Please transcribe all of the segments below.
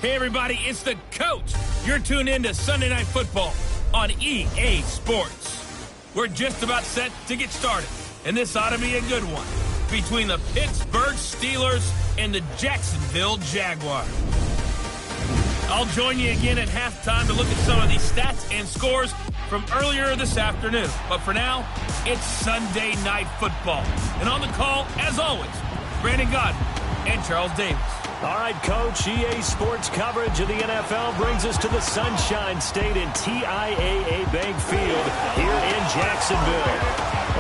Hey, everybody, it's the coach. You're tuned in to Sunday Night Football on EA Sports. We're just about set to get started, and this ought to be a good one between the Pittsburgh Steelers and the Jacksonville Jaguars. I'll join you again at halftime to look at some of these stats and scores from earlier this afternoon. But for now, it's Sunday Night Football. And on the call, as always, Brandon Godden and Charles Davis. All right, Coach, EA Sports coverage of the NFL brings us to the Sunshine State in TIAA Bank Field here in Jacksonville.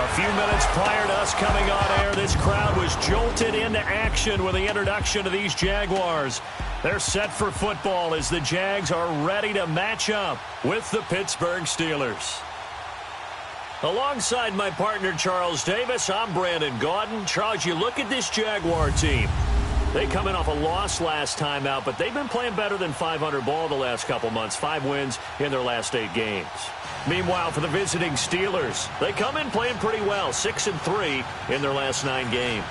A few minutes prior to us coming on air, this crowd was jolted into action with the introduction of these Jaguars. They're set for football as the Jags are ready to match up with the Pittsburgh Steelers. Alongside my partner, Charles Davis, I'm Brandon Godden. Charles, you look at this Jaguar team. They come in off a loss last time out, but they've been playing better than 500 ball the last couple months. 5 wins in their last 8 games. Meanwhile, for the visiting Steelers, they come in playing pretty well. 6-3 in their last 9 games.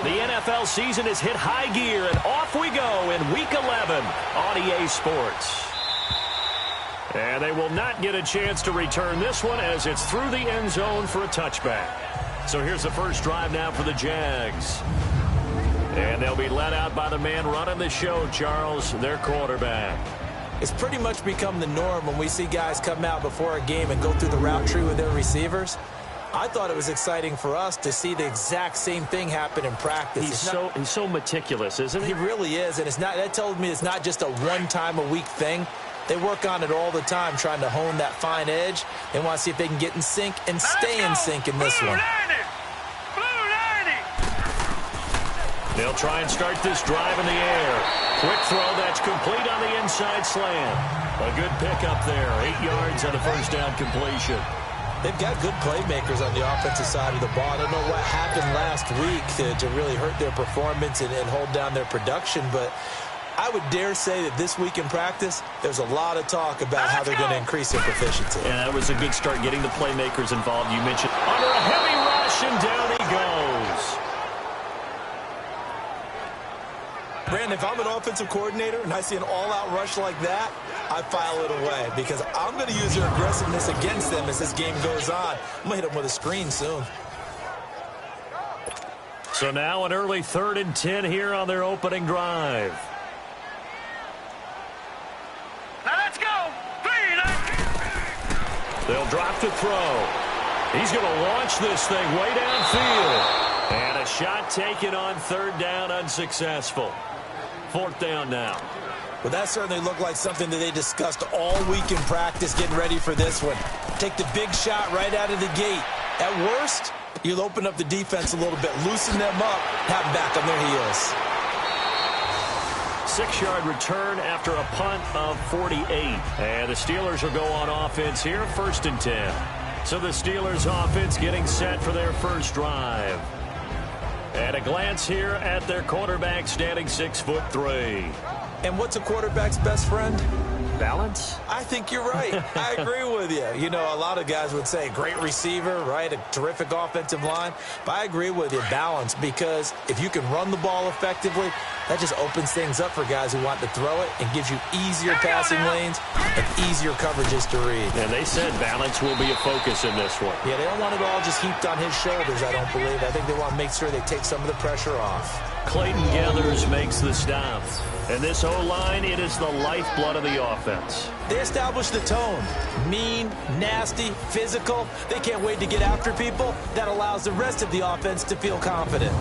The NFL season has hit high gear, and off we go in Week 11 on EA Sports. And they will not get a chance to return this one as it's through the end zone for a touchback. So here's the first drive now for the Jags. And they'll be led out by the man running the show, Charles, their quarterback. It's pretty much become the norm when we see guys come out before a game and go through the route tree with their receivers. I thought it was exciting for us to see the exact same thing happen in practice. He's so meticulous, isn't he? He really is, and that tells me it's not just a one-time-a-week thing. They work on it all the time, trying to hone that fine edge. They want to see if they can get in sync and stay in sync in this one. They'll try and start this drive in the air. Quick throw that's complete on the inside slant. A good pickup there. 8 yards on a first down completion. They've got good playmakers on the offensive side of the ball. I don't know what happened last week to really hurt their performance and hold down their production, but I would dare say that this week in practice, there's a lot of talk about how they're going to increase their proficiency. And that was a good start getting the playmakers involved. You mentioned under a heavy rush, and down he goes. Brandon, if I'm an offensive coordinator and I see an all-out rush like that, I file it away because I'm going to use their aggressiveness against them as this game goes on. I'm going to hit them with a screen soon. So now an early 3rd and 10 here on their opening drive. Now let's go. 3. They'll drop the throw. He's going to launch this thing way downfield. And a shot taken on 3rd down, unsuccessful. 4th down now. Well, that certainly looked like something that they discussed all week in practice getting ready for this one. Take the big shot right out of the gate. At worst, you'll open up the defense a little bit, loosen them up, have them back on their heels. 6-yard return after a punt of 48. And the Steelers will go on offense here, 1st and 10. So the Steelers offense getting set for their first drive. And a glance here at their quarterback standing 6'3". And what's a quarterback's best friend? Balance? I think you're right. I agree with you. You know, a lot of guys would say great receiver, right? A terrific offensive line. But I agree with you, balance, because if you can run the ball effectively, that just opens things up for guys who want to throw it and gives you easier passing lanes and easier coverages to read. And they said balance will be a focus in this one. Yeah, they don't want it all just heaped on his shoulders, I don't believe. I think they want to make sure they take some of the pressure off. Clayton Gathers makes the stop. And this O-line, it is the lifeblood of the offense. They establish the tone. Mean, nasty, physical. They can't wait to get after people. That allows the rest of the offense to feel confident.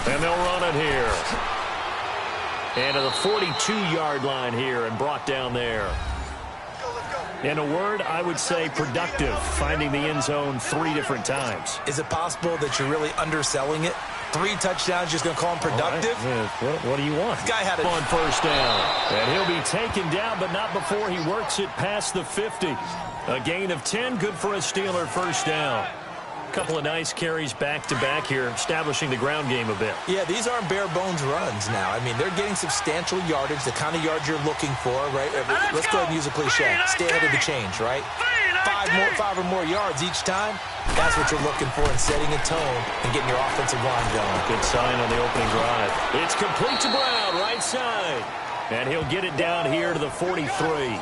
And they'll run it here. And to the 42-yard line here and brought down there. In a word, I would say productive, finding the end zone 3 different times. Is it possible that you're really underselling it? 3 touchdowns, just going to call him productive? Right. Yeah. What do you want? This guy had it on first down. And he'll be taken down, but not before he works it past the 50. A gain of 10, good for a Steeler first down. Couple of nice carries back-to-back here, establishing the ground game a bit. Yeah, these aren't bare-bones runs now. I mean, they're getting substantial yardage, the kind of yards you're looking for, right? Let's go ahead and use a cliche. Stay ahead of the change, right? Five or more yards each time. That's what you're looking for in setting a tone and getting your offensive line going. Good sign on the opening drive. It's complete to Brown, right side. And he'll get it down here to the 43.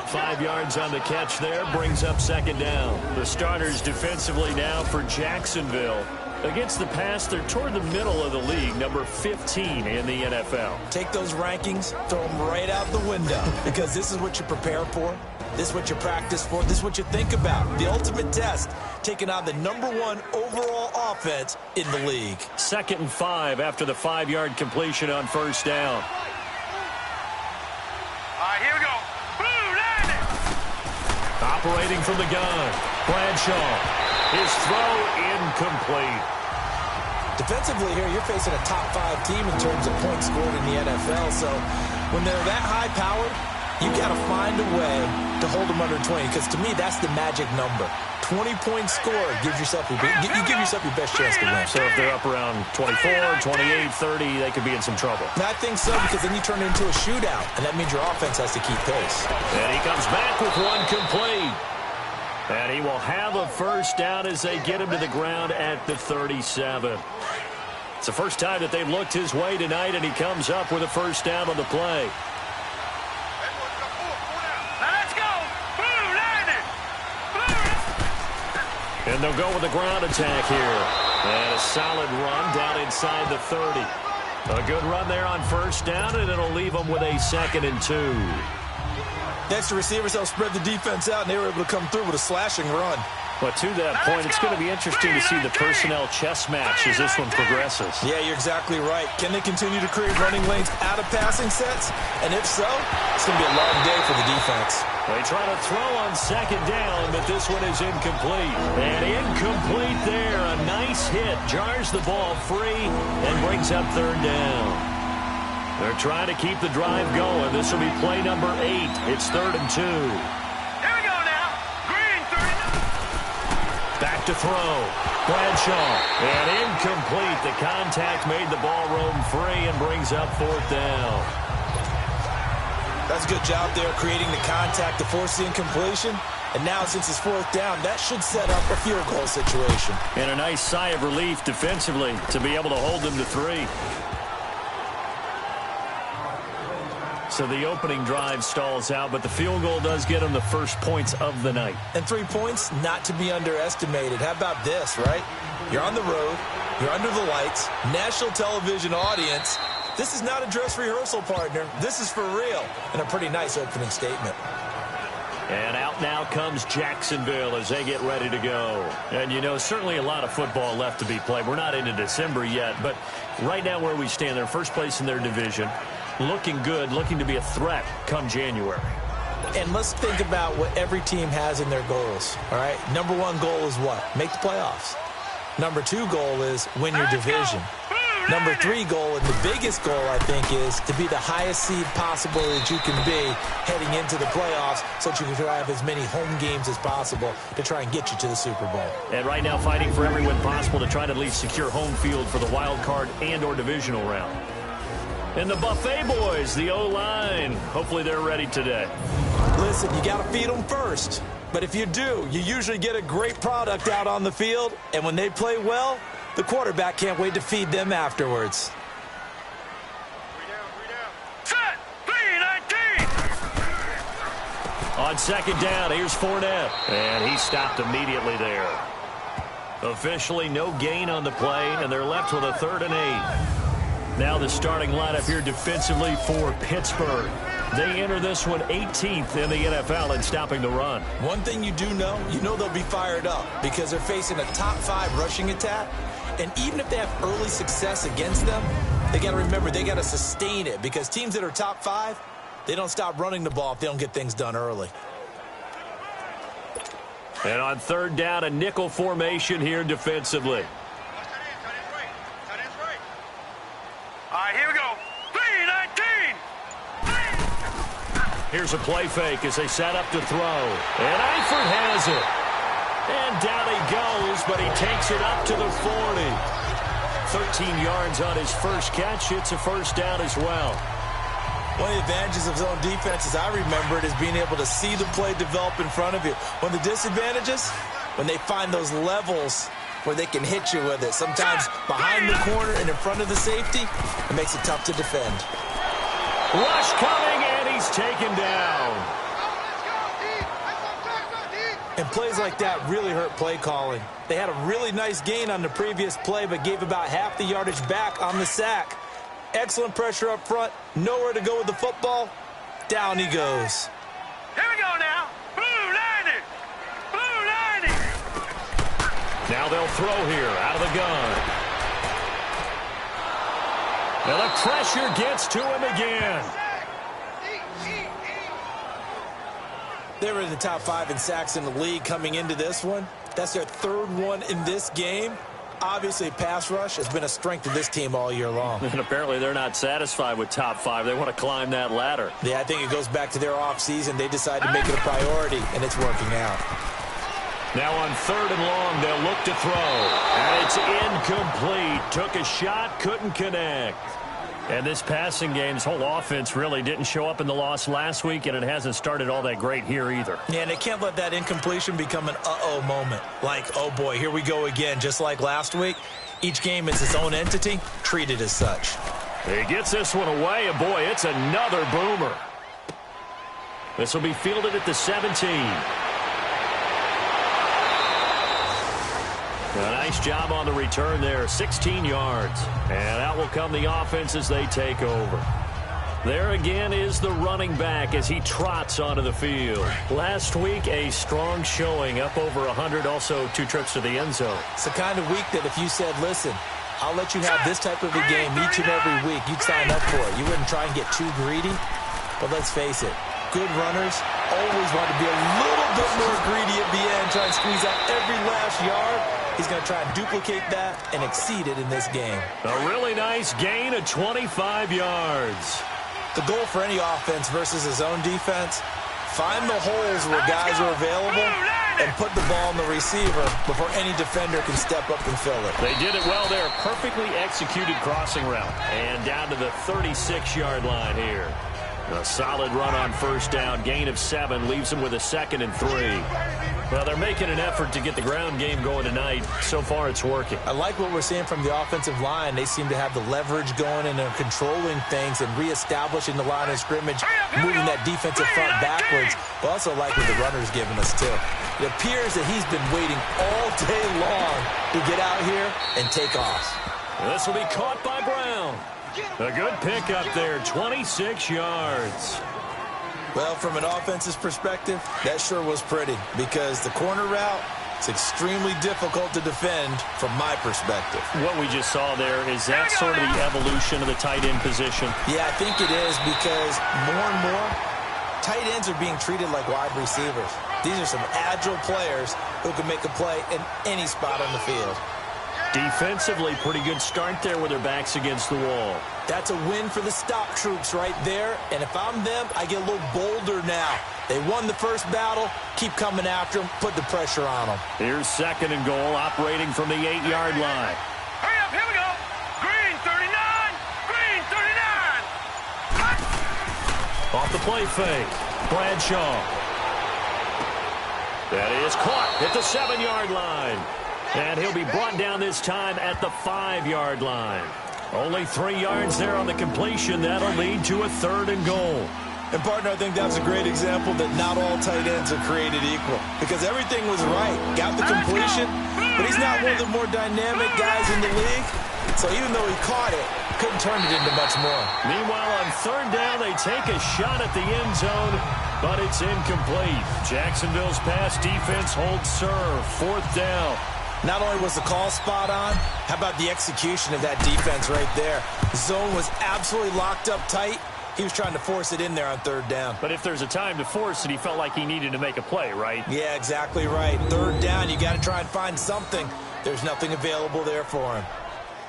5 yards on the catch there, brings up second down. The starters defensively now for Jacksonville. Against the pass, they're toward the middle of the league, number 15 in the NFL. Take those rankings, throw them right out the window, because this is what you prepare for. This is what you practice for. This is what you think about. The ultimate test, taking on the #1 overall offense in the league. 2nd and 5 after the 5-yard completion on first down. All right, here we go. Operating from the gun, Bradshaw. His throw incomplete. Defensively here, you're facing a top 5 team in terms of points scored in the NFL. So when they're that high-powered, you got to find a way to hold them under 20. Because to me, that's the magic number. 20 points scored gives yourself your best chance to win. So if they're up around 24, 28, 30, they could be in some trouble. I think so, because then you turn it into a shootout, and that means your offense has to keep pace. And he comes back with one complete. And he will have a first down as they get him to the ground at the 37. It's the first time that they've looked his way tonight, and he comes up with a first down on the play. And they'll go with a ground attack here. And a solid run down inside the 30. A good run there on first down, and it'll leave them with a 2nd and 2. Next, the receivers help spread the defense out, and they were able to come through with a slashing run. But to that point, it's going to be interesting to see the personnel chess match as this one progresses. Yeah, you're exactly right. Can they continue to create running lanes out of passing sets? And if so, it's going to be a long day for the defense. They try to throw on second down, but this one is incomplete. And incomplete there. A nice hit. Jars the ball free and brings up third down. They're trying to keep the drive going. This will be play number 8. It's 3rd and 2. Here we go now. Green, 30. Back to throw. Bradshaw. And incomplete. The contact made the ball roam free and brings up 4th down. That's a good job there creating the contact to force the incompletion. And now, since it's 4th down, that should set up a field goal situation. And a nice sigh of relief defensively to be able to hold them to 3. So the opening drive stalls out, but the field goal does get them the first points of the night. And 3 points, not to be underestimated. How about this, right? You're on the road. You're under the lights. National television audience. This is not a dress rehearsal, partner. This is for real. And a pretty nice opening statement. And out now comes Jacksonville as they get ready to go. And, you know, certainly a lot of football left to be played. We're not into December yet, but right now where we stand, they're first place in their division. Looking good, looking to be a threat come January. And let's think about what every team has in their goals, all right? #1 goal is what? Make the playoffs. #2 goal is win your division. #3 goal, and the biggest goal, I think, is to be the highest seed possible that you can be heading into the playoffs so that you can have as many home games as possible to try and get you to the Super Bowl. And right now fighting for every win possible to try to at least secure home field for the wild card and or divisional round. And the Buffet boys, the O-line, hopefully they're ready today. Listen, you got to feed them first. But if you do, you usually get a great product out on the field. And when they play well, the quarterback can't wait to feed them afterwards. Set, 3-19. On second down, here's Fournette. And he stopped immediately there. Officially no gain on the play, and they're left with a 3rd and 8. Now the starting lineup here defensively for Pittsburgh. They enter this one 18th in the NFL in stopping the run. One thing you do know, they'll be fired up because they're facing a top 5 rushing attack. And even if they have early success against them, they got to remember they got to sustain it because teams that are top 5, they don't stop running the ball if they don't get things done early. And on 3rd down, a nickel formation here defensively. All right, here we go. 3-19. Here's a play fake as they set up to throw. And Eifert has it. And down he goes, but he takes it up to the 40. 13 yards on his first catch. It's a first down as well. One of the advantages of zone defense, as I remember it, is being able to see the play develop in front of you. One of the disadvantages, when they find those levels where they can hit you with it. Sometimes behind the corner and in front of the safety, it makes it tough to defend. Rush coming, and he's taken down. And plays like that really hurt play calling. They had a really nice gain on the previous play, but gave about half the yardage back on the sack. Excellent pressure up front. Nowhere to go with the football. Down he goes. Here we go now. Blue 90. Blue 90. Now they'll throw here out of the gun. Now the pressure gets to him again. They were in the top 5 in sacks in the league coming into this one. That's their third one in this game. Obviously, pass rush has been a strength of this team all year long. And apparently they're not satisfied with top 5. They want to climb that ladder. Yeah, I think it goes back to their offseason. They decided to make it a priority, and it's working out. Now on 3rd and long, they'll look to throw. And it's incomplete. Took a shot, couldn't connect. And this passing game's whole offense really didn't show up in the loss last week, and it hasn't started all that great here either. Yeah, and they can't let that incompletion become an uh-oh moment. Like, oh boy, here we go again. Just like last week, each game is its own entity, treated as such. He gets this one away, and boy, it's another boomer. This will be fielded at the 17. A nice job on the return there, 16 yards. And out will come the offense as they take over. There again is the running back as he trots onto the field. Last week, a strong showing, up over 100, also 2 trips to the end zone. It's the kind of week that if you said, listen, I'll let you have this type of a game each and every week, you'd sign up for it. You wouldn't try and get too greedy. But let's face it, good runners always want to be a little bit more greedy at the end, try and squeeze out every last yard. He's going to try and duplicate that and exceed it in this game. A really nice gain of 25 yards. The goal for any offense versus a zone defense, find the holes where guys are available and put the ball in the receiver before any defender can step up and fill it. They did it well there. Perfectly executed crossing route. And down to the 36-yard line here. A solid run on first down. Gain of 7 leaves them with a 2nd and 3. Well, they're making an effort to get the ground game going tonight. So far, it's working. I like what we're seeing from the offensive line. They seem to have the leverage going, and they're controlling things and reestablishing the line of scrimmage, moving that defensive front backwards. But also like what the runner's giving us, too. It appears that he's been waiting all day long to get out here and take off. This will be caught by Brown. A good pickup there, 26 yards. Well, from an offensive perspective, that sure was pretty because the corner route is extremely difficult to defend from my perspective. What we just saw there, is that sort of the evolution of the tight end position? Yeah, I think it is because more and more tight ends are being treated like wide receivers. These are some agile players who can make a play in any spot on the field. Defensively, pretty good start there with their backs against the wall. That's a win for the stop troops right there. And if I'm them, I get a little bolder now. They won the first battle. Keep coming after them. Put the pressure on them. Here's 2nd and goal, operating from the 8-yard line. Hurry up, here we go. Green 39. Green 39. Off the play fake. Bradshaw. That is caught at the 7-yard line. And he'll be brought down this time at the 5-yard line. Only 3 yards there on the completion. That'll lead to a 3rd and goal. And, partner, I think that's a great example that not all tight ends are created equal. Because everything was right. Got the completion, but he's not one of the more dynamic guys in the league. So even though he caught it, couldn't turn it into much more. Meanwhile, on 3rd down, they take a shot at the end zone, but it's incomplete. Jacksonville's pass defense holds serve. 4th down. Not only was the call spot on, how about the execution of that defense right there? The zone was absolutely locked up tight. He was trying to force it in there on 3rd down. But if there's a time to force it, he felt like he needed to make a play, right? Yeah, exactly right. 3rd down, you got to try and find something. There's nothing available there for him.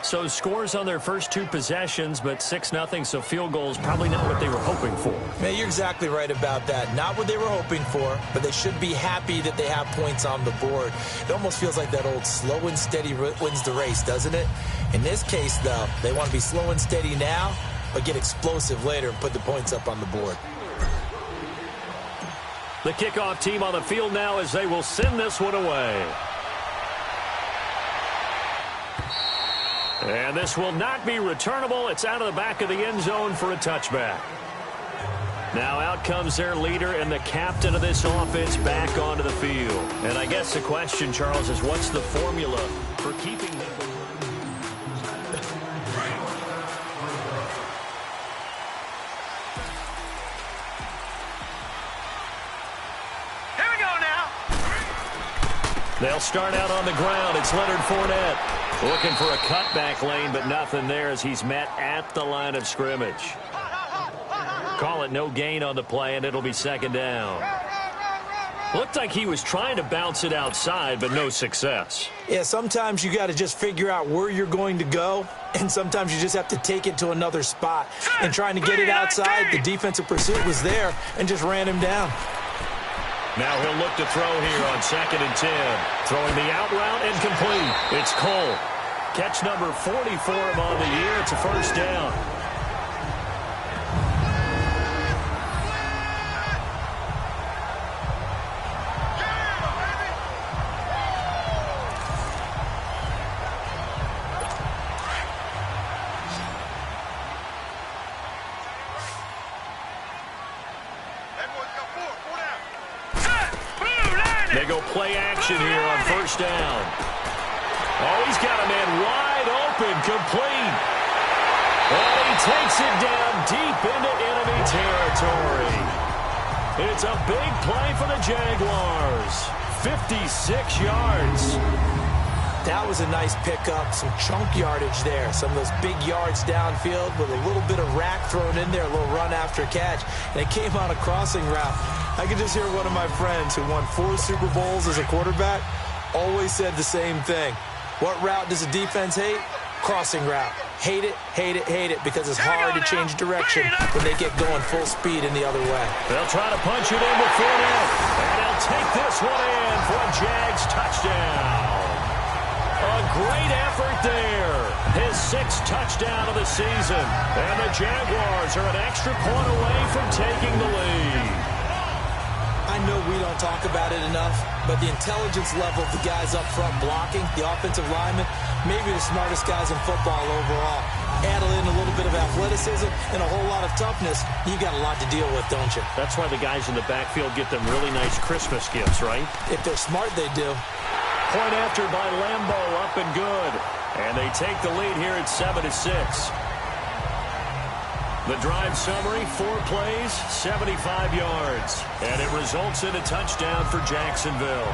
So scores on their first 2 possessions, but 6-0, so field goals probably not what they were hoping for. Man, you're exactly right about that. Not what they were hoping for, but they should be happy that they have points on the board. It almost feels like that old slow and steady wins the race, doesn't it? In this case, though, they want to be slow and steady now, but get explosive later and put the points up on the board. The kickoff team on the field now as they will send this one away. And this will not be returnable. It's out of the back of the end zone for a touchback. Now out comes their leader and the captain of this offense back onto the field. And I guess the question, Charles, is what's the formula for keeping them? Here we go now. They'll start out on the ground. It's Leonard Fournette. Looking for a cutback lane, but nothing there as he's met at the line of scrimmage. Call it no gain on the play, and it'll be second down. Looked like he was trying to bounce it outside, but no success. Yeah, sometimes you got to just figure out where you're going to go, and sometimes you just have to take it to another spot. And trying to get it outside, the defensive pursuit was there and just ran him down. Now he'll look to throw here on 2nd and 10. Throwing the out route and complete. It's Cole. Catch number 40 for him on the year. It's a first down. They go play action here on first down. Oh, he's got a man wide open, complete. And he takes it down deep into enemy territory. It's a big play for the Jaguars. 56 yards. That was a nice pickup, some chunk yardage there. Some of those big yards downfield with a little bit of rack thrown in there, a little run after catch. And it came on a crossing route. I could just hear one of my friends who won 4 Super Bowls as a quarterback always said the same thing. What route does a defense hate? Crossing route. Hate it, hate it, hate it, because it's hard to change direction when they get going full speed in the other way. They'll try to punch it in with Fournette. And they'll take this one in for a Jags touchdown. A great effort there. His 6th touchdown of the season. And the Jaguars are an extra point away from taking the lead. I know we don't talk about it enough, but the intelligence level of the guys up front blocking, the offensive linemen, maybe the smartest guys in football overall. Add in a little bit of athleticism and a whole lot of toughness, you got a lot to deal with, don't you? That's why the guys in the backfield get them really nice Christmas gifts, right? If they're smart, they do. Point after by Lambeau, up and good. And they take the lead here at 7-6. The drive summary, 4 plays, 75 yards. And it results in a touchdown for Jacksonville.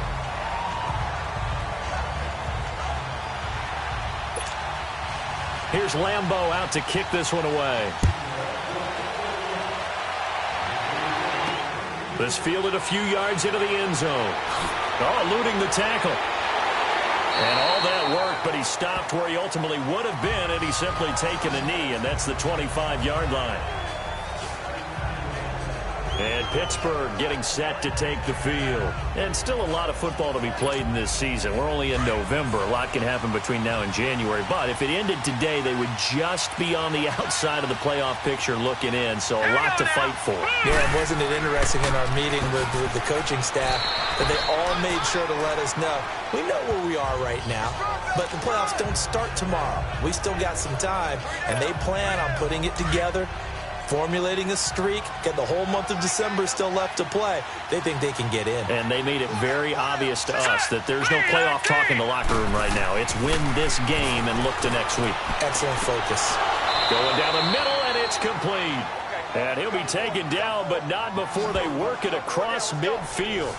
Here's Lambeau out to kick this one away. This fielded a few yards into the end zone. Oh, eluding the tackle. And all that worked, but he stopped where he ultimately would have been had he simply taken a knee, and that's the 25-yard line. And Pittsburgh getting set to take the field. And still a lot of football to be played in this season. We're only in November. A lot can happen between now and January. But if it ended today, they would just be on the outside of the playoff picture looking in. So a lot to fight for. Yeah, and wasn't it interesting in our meeting with the coaching staff that they all made sure to let us know, we know where we are right now, but the playoffs don't start tomorrow. We still got some time, and they plan on putting it together, formulating a streak, get the whole month of December still left to play. They think they can get in. And they made it very obvious to us that there's no playoff talk in the locker room right now. It's win this game and look to next week. Excellent focus. Going down the middle, and it's complete. And he'll be taken down, but not before they work it across midfield.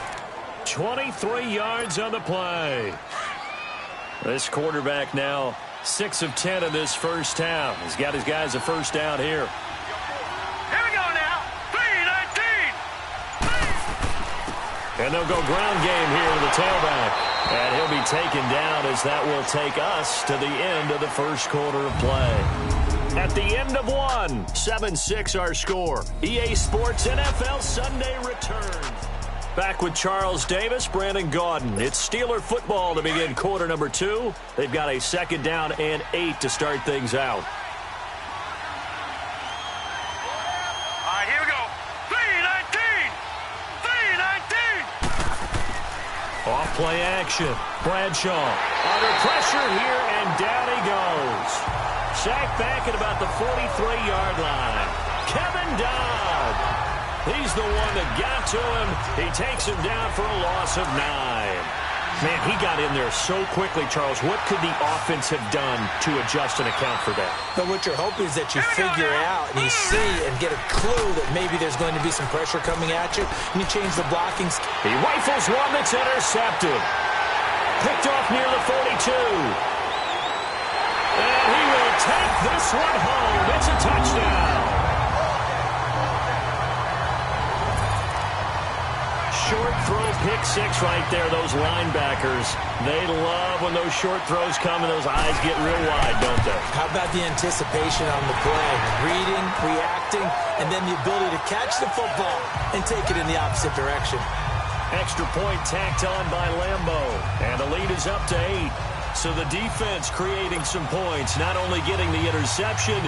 23 yards on the play. This quarterback now 6 of 10 in this first half. He's got his guys a first down here. Here we go now. 3-19. And they'll go ground game here to the tailback. And he'll be taken down as that will take us to the end of the first quarter of play. At the end of one, 7-6 our score. EA Sports NFL Sunday returns. Back with Charles Davis, Brandon Gaudin. It's Steeler football to begin quarter number 2. They've got a 2nd down and 8 to start things out. All right, here we go. 3-19. 3-19. Off play action. Bradshaw under pressure here, and down he goes. Sacked back at about the 43-yard line. Kevin Dodd. He's the one that got to him. He takes him down for a loss of 9. Man, he got in there so quickly, Charles. What could the offense have done to adjust and account for that? But what you're hoping is that you figure out and you see and get a clue that maybe there's going to be some pressure coming at you, and you change the blocking. He rifles one that's intercepted. Picked off near the 42. And he will take this one home. It's a touchdown. Short throw, pick 6 right there. Those linebackers, they love when those short throws come and those eyes get real wide, don't they? How about the anticipation on the play? Reading, reacting, and then the ability to catch the football and take it in the opposite direction. Extra point tacked on by Lambo. And the lead is up to 8. So the defense creating some points, not only getting the interception,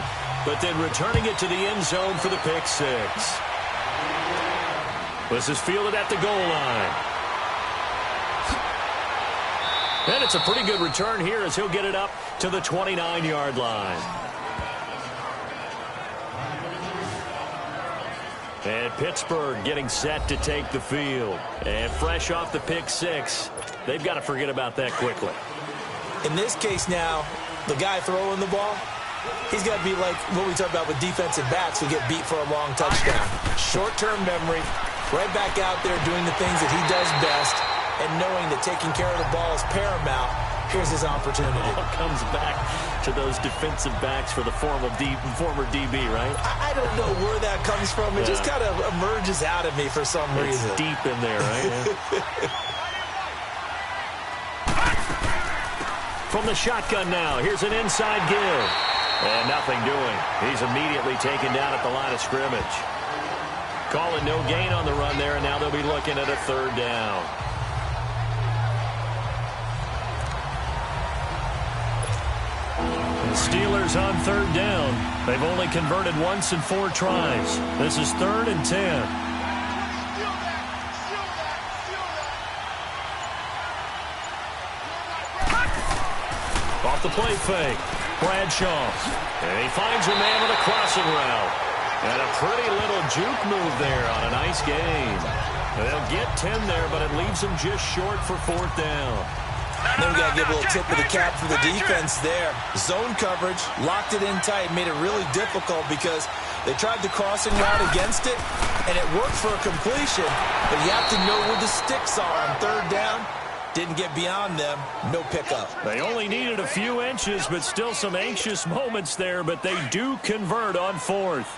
but then returning it to the end zone for the pick 6. This is fielded at the goal line. And it's a pretty good return here as he'll get it up to the 29-yard line. And Pittsburgh getting set to take the field. And fresh off the pick 6, they've got to forget about that quickly. In this case now, the guy throwing the ball, he's got to be like what we talk about with defensive backs who get beat for a long touchdown. Short-term memory. Right back out there doing the things that he does best and knowing that taking care of the ball is paramount. Here's his opportunity. It all comes back to those defensive backs for the former DB, right? I don't know where that comes from. It just kind of emerges out of me for some reason. It's deep in there, right? From the shotgun now, here's an inside give. And nothing doing. He's immediately taken down at the line of scrimmage. Calling no gain on the run there, and now they'll be looking at a 3rd down. The Steelers on 3rd down. They've only converted once in 4 tries. This is 3rd and 10. Off the play fake. Bradshaw. And he finds a man with a crossing route. And a pretty little juke move there on a nice game. They'll get 10 there, but it leaves them just short for 4th down. Then we got to give a little tip of the cap for the defense there. Zone coverage, locked it in tight, made it really difficult because they tried the crossing route against it, and it worked for a completion. But you have to know where the sticks are on 3rd down. Didn't get beyond them. No pickup. They only needed a few inches, but still some anxious moments there, but they do convert on 4th.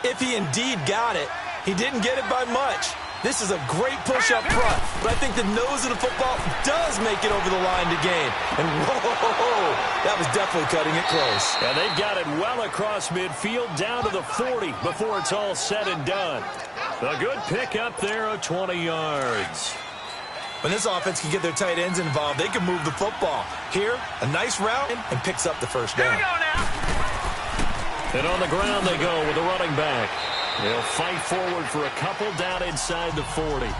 If he indeed got it, he didn't get it by much. This is a great push up front, but I think the nose of the football does make it over the line to gain. And whoa, that was definitely cutting it close. And they've got it well across midfield down to the 40 before it's all said and done. A good pick up there of 20 yards. When this offense can get their tight ends involved, they can move the football. Here, a nice route and picks up the 1st down. Here we go now. And on the ground they go with the running back. They'll fight forward for a couple down inside the 40.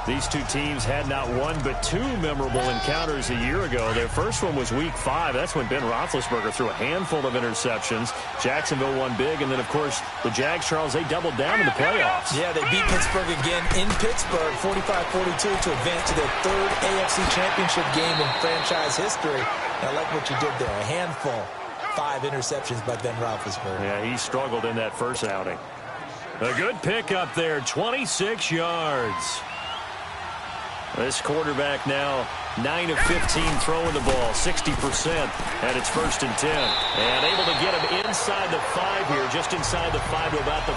These two teams had not one but 2 memorable encounters a year ago. Their first one was Week 5. That's when Ben Roethlisberger threw a handful of interceptions. Jacksonville won big. And then, of course, the Jags, Charles, they doubled down in the playoffs. Yeah, they beat Pittsburgh again in Pittsburgh, 45-42, to advance to their 3rd AFC Championship game in franchise history. And I like what you did there. A handful. 5 interceptions by Ben Roethlisberger. Yeah, he struggled in that first outing. A good pick up there, 26 yards. This quarterback now 9 of 15 throwing the ball, 60%, and it's 1st and 10. And able to get him inside the 5 here, just inside the 5 to about the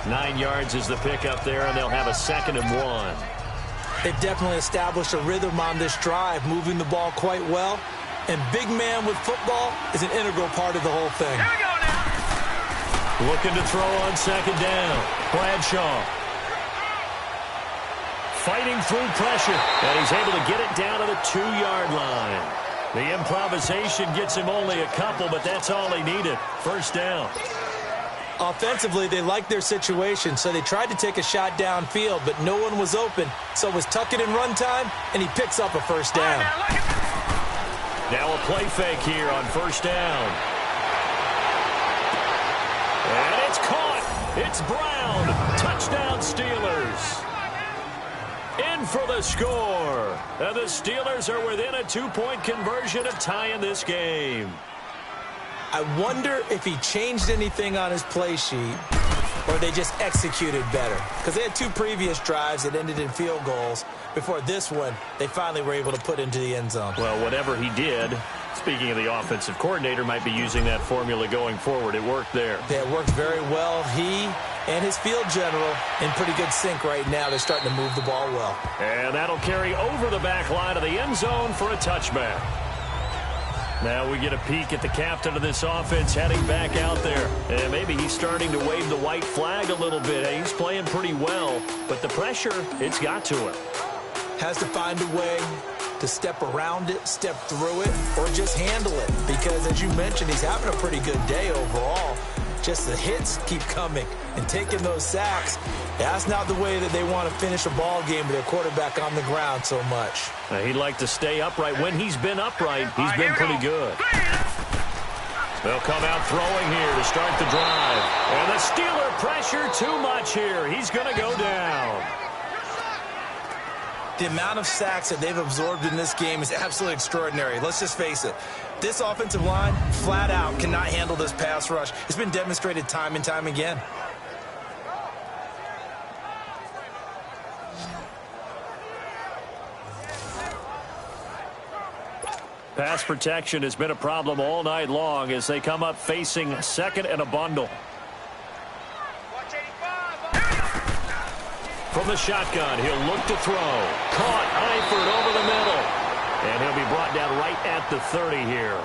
4. 9 yards is the pick up there, and they'll have a 2nd and 1. They've definitely established a rhythm on this drive, moving the ball quite well. And big man with football is an integral part of the whole thing. Here we go now. Looking to throw on second down. Bradshaw. Fighting through pressure. And he's able to get it down to the 2-yard line. The improvisation gets him only a couple, but that's all he needed. First down. Offensively, they liked their situation, so they tried to take a shot downfield, but no one was open. So it was tuck it in run time, and he picks up a first down. Now a play fake here on first down. And it's caught. It's Brown. Touchdown, Steelers. In for the score. And the Steelers are within a 2-point conversion of tying this game. I wonder if he changed anything on his play sheet or they just executed better. Because they had 2 previous drives that ended in field goals. Before this one, they finally were able to put into the end zone. Well, whatever he did, speaking of the offensive coordinator, might be using that formula going forward. It worked there. Yeah, it worked very well. He and his field general in pretty good sync right now. They're starting to move the ball well. And that'll carry over the back line of the end zone for a touchback. Now we get a peek at the captain of this offense heading back out there. And maybe he's starting to wave the white flag a little bit. He's playing pretty well, but the pressure, it's got to him. Has to find a way to step around it, step through it, or just handle it. Because, as you mentioned, he's having a pretty good day overall. Just the hits keep coming and taking those sacks. That's not the way that they want to finish a ball game with their quarterback on the ground so much. He'd like to stay upright. When he's been upright, he's been pretty good. They'll come out throwing here to start the drive. And the Steeler pressure too much here. He's going to go down. The amount of sacks that they've absorbed in this game is absolutely extraordinary. Let's just face it. This offensive line, flat out, cannot handle this pass rush. It's been demonstrated time and time again. Pass protection has been a problem all night long as they come up facing second and a bundle. From the shotgun, he'll look to throw. Caught, Eifert over the middle. And he'll be brought down right at the 30 here.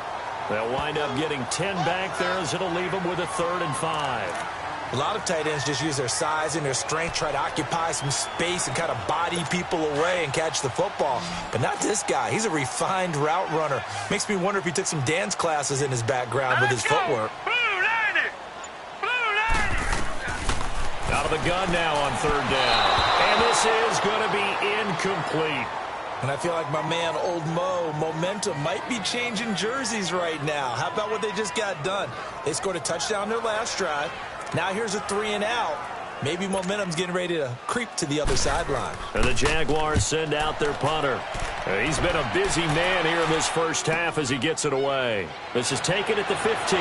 They'll wind up getting 10 back there as it'll leave them with a 3rd and 5. A lot of tight ends just use their size and their strength, try to occupy some space and kind of body people away and catch the football. But not this guy. He's a refined route runner. Makes me wonder if he took some dance classes in his background with his footwork. Out of the gun now on 3rd down. And this is going to be incomplete. And I feel like my man, Old Mo, momentum might be changing jerseys right now. How about what they just got done? They scored a touchdown their last drive. Now here's a 3 and out. Maybe momentum's getting ready to creep to the other sideline. And the Jaguars send out their punter. He's been a busy man here in this first half as he gets it away. This is taken at the 15.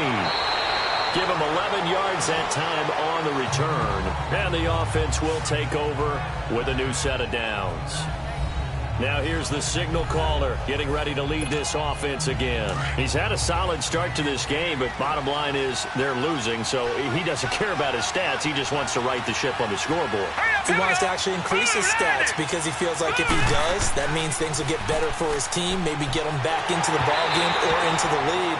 Give him 11 yards that time on the return. And the offense will take over with a new set of downs. Now here's the signal caller getting ready to lead this offense again. He's had a solid start to this game, but bottom line is they're losing, so he doesn't care about his stats. He just wants to right the ship on the scoreboard. He wants to actually increase his stats because he feels like if he does, that means things will get better for his team, maybe get them back into the ballgame or into the lead.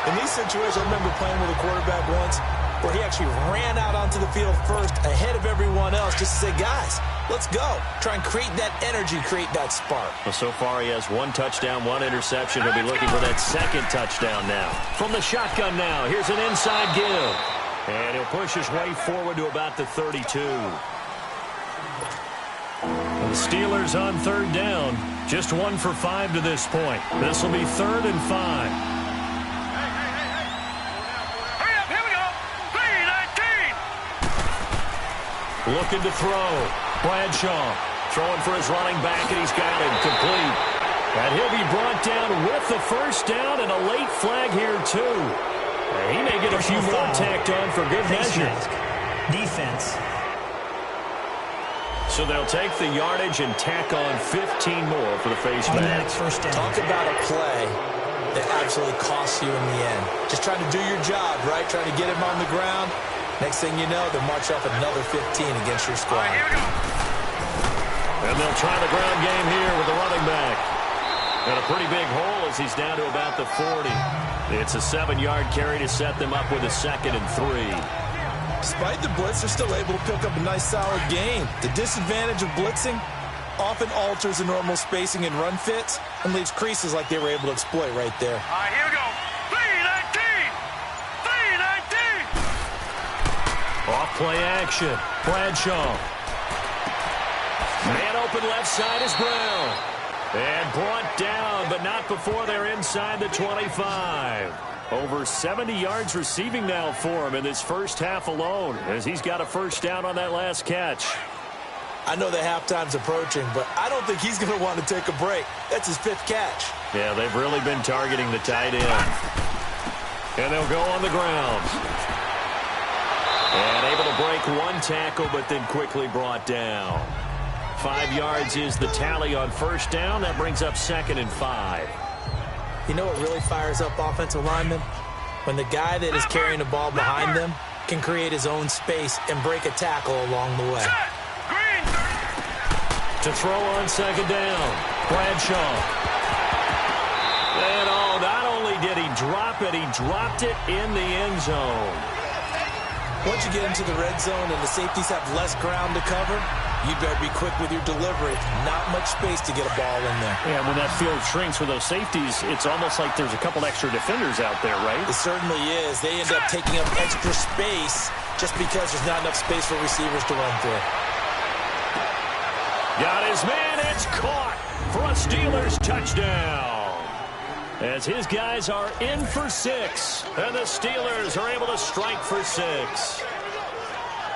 In these situations, I remember playing with a quarterback once where he actually ran out onto the field first ahead of everyone else just to say, guys, let's go. Try and create that energy, create that spark. Well, so far he has 1 touchdown, 1 interception. He'll be looking for that 2nd touchdown now. From the shotgun now, here's an inside give. And he'll push his way forward to about the 32. The Steelers on 3rd down. Just 1 for 5 to this point. This will be 3rd and 5. Looking to throw. Bradshaw throwing for his running back, and he's got him complete. And he'll be brought down with the first down and a late flag here, too. And he may get a few more tacked on for good measure. Defense. So they'll take the yardage and tack on 15 more for the face mask. First down. Talk about a play that absolutely costs you in the end. Just trying to do your job, right? Trying to get him on the ground. Next thing you know, they'll march off another 15 against your squad. And they'll try the ground game here with the running back. And a pretty big hole as he's down to about the 40. It's a 7-yard carry to set them up with a 2nd and 3. Despite the blitz, they're still able to pick up a nice, solid gain. The disadvantage of blitzing often alters the normal spacing and run fits and leaves creases like they were able to exploit right there. All right, here we go. 3-19. 3-19. Off play action. Bradshaw. Man open left side is Brown. And brought down, but not before they're inside the 25. Over 70 yards receiving now for him in this first half alone, as he's got a first down on that last catch. I know that halftime's approaching, but I don't think he's going to want to take a break. That's his 5th catch. Yeah, they've really been targeting the tight end. And they'll go on the ground. And able to break one tackle, but then quickly brought down. 5 yards is the tally on first down. That brings up 2nd and 5. You know what really fires up offensive linemen? When the guy that is carrying the ball behind them can create his own space and break a tackle along the way. To throw on 2nd down, Bradshaw. And not only did he drop it, he dropped it in the end zone. Once you get into the red zone and the safeties have less ground to cover, you better be quick with your delivery. Not much space to get a ball in there. Yeah, when that field shrinks with those safeties, it's almost like there's a couple extra defenders out there, right? It certainly is. They end up taking up extra space just because there's not enough space for receivers to run through. Got his man. It's caught for a Steelers touchdown. As his guys are in for 6. And the Steelers are able to strike for 6.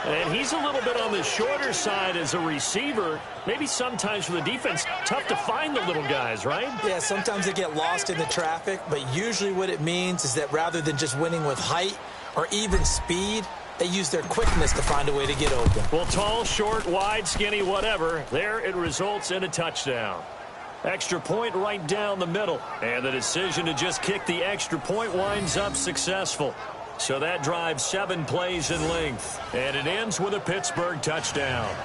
And he's a little bit on the shorter side as a receiver. Maybe sometimes for the defense, tough to find the little guys, right? Yeah, sometimes they get lost in the traffic, but usually what it means is that rather than just winning with height or even speed, they use their quickness to find a way to get open. Well, tall, short, wide, skinny, whatever, there it results in a touchdown. Extra point right down the middle. And the decision to just kick the extra point winds up successful. So that drives 7 plays in length. And it ends with a Pittsburgh touchdown.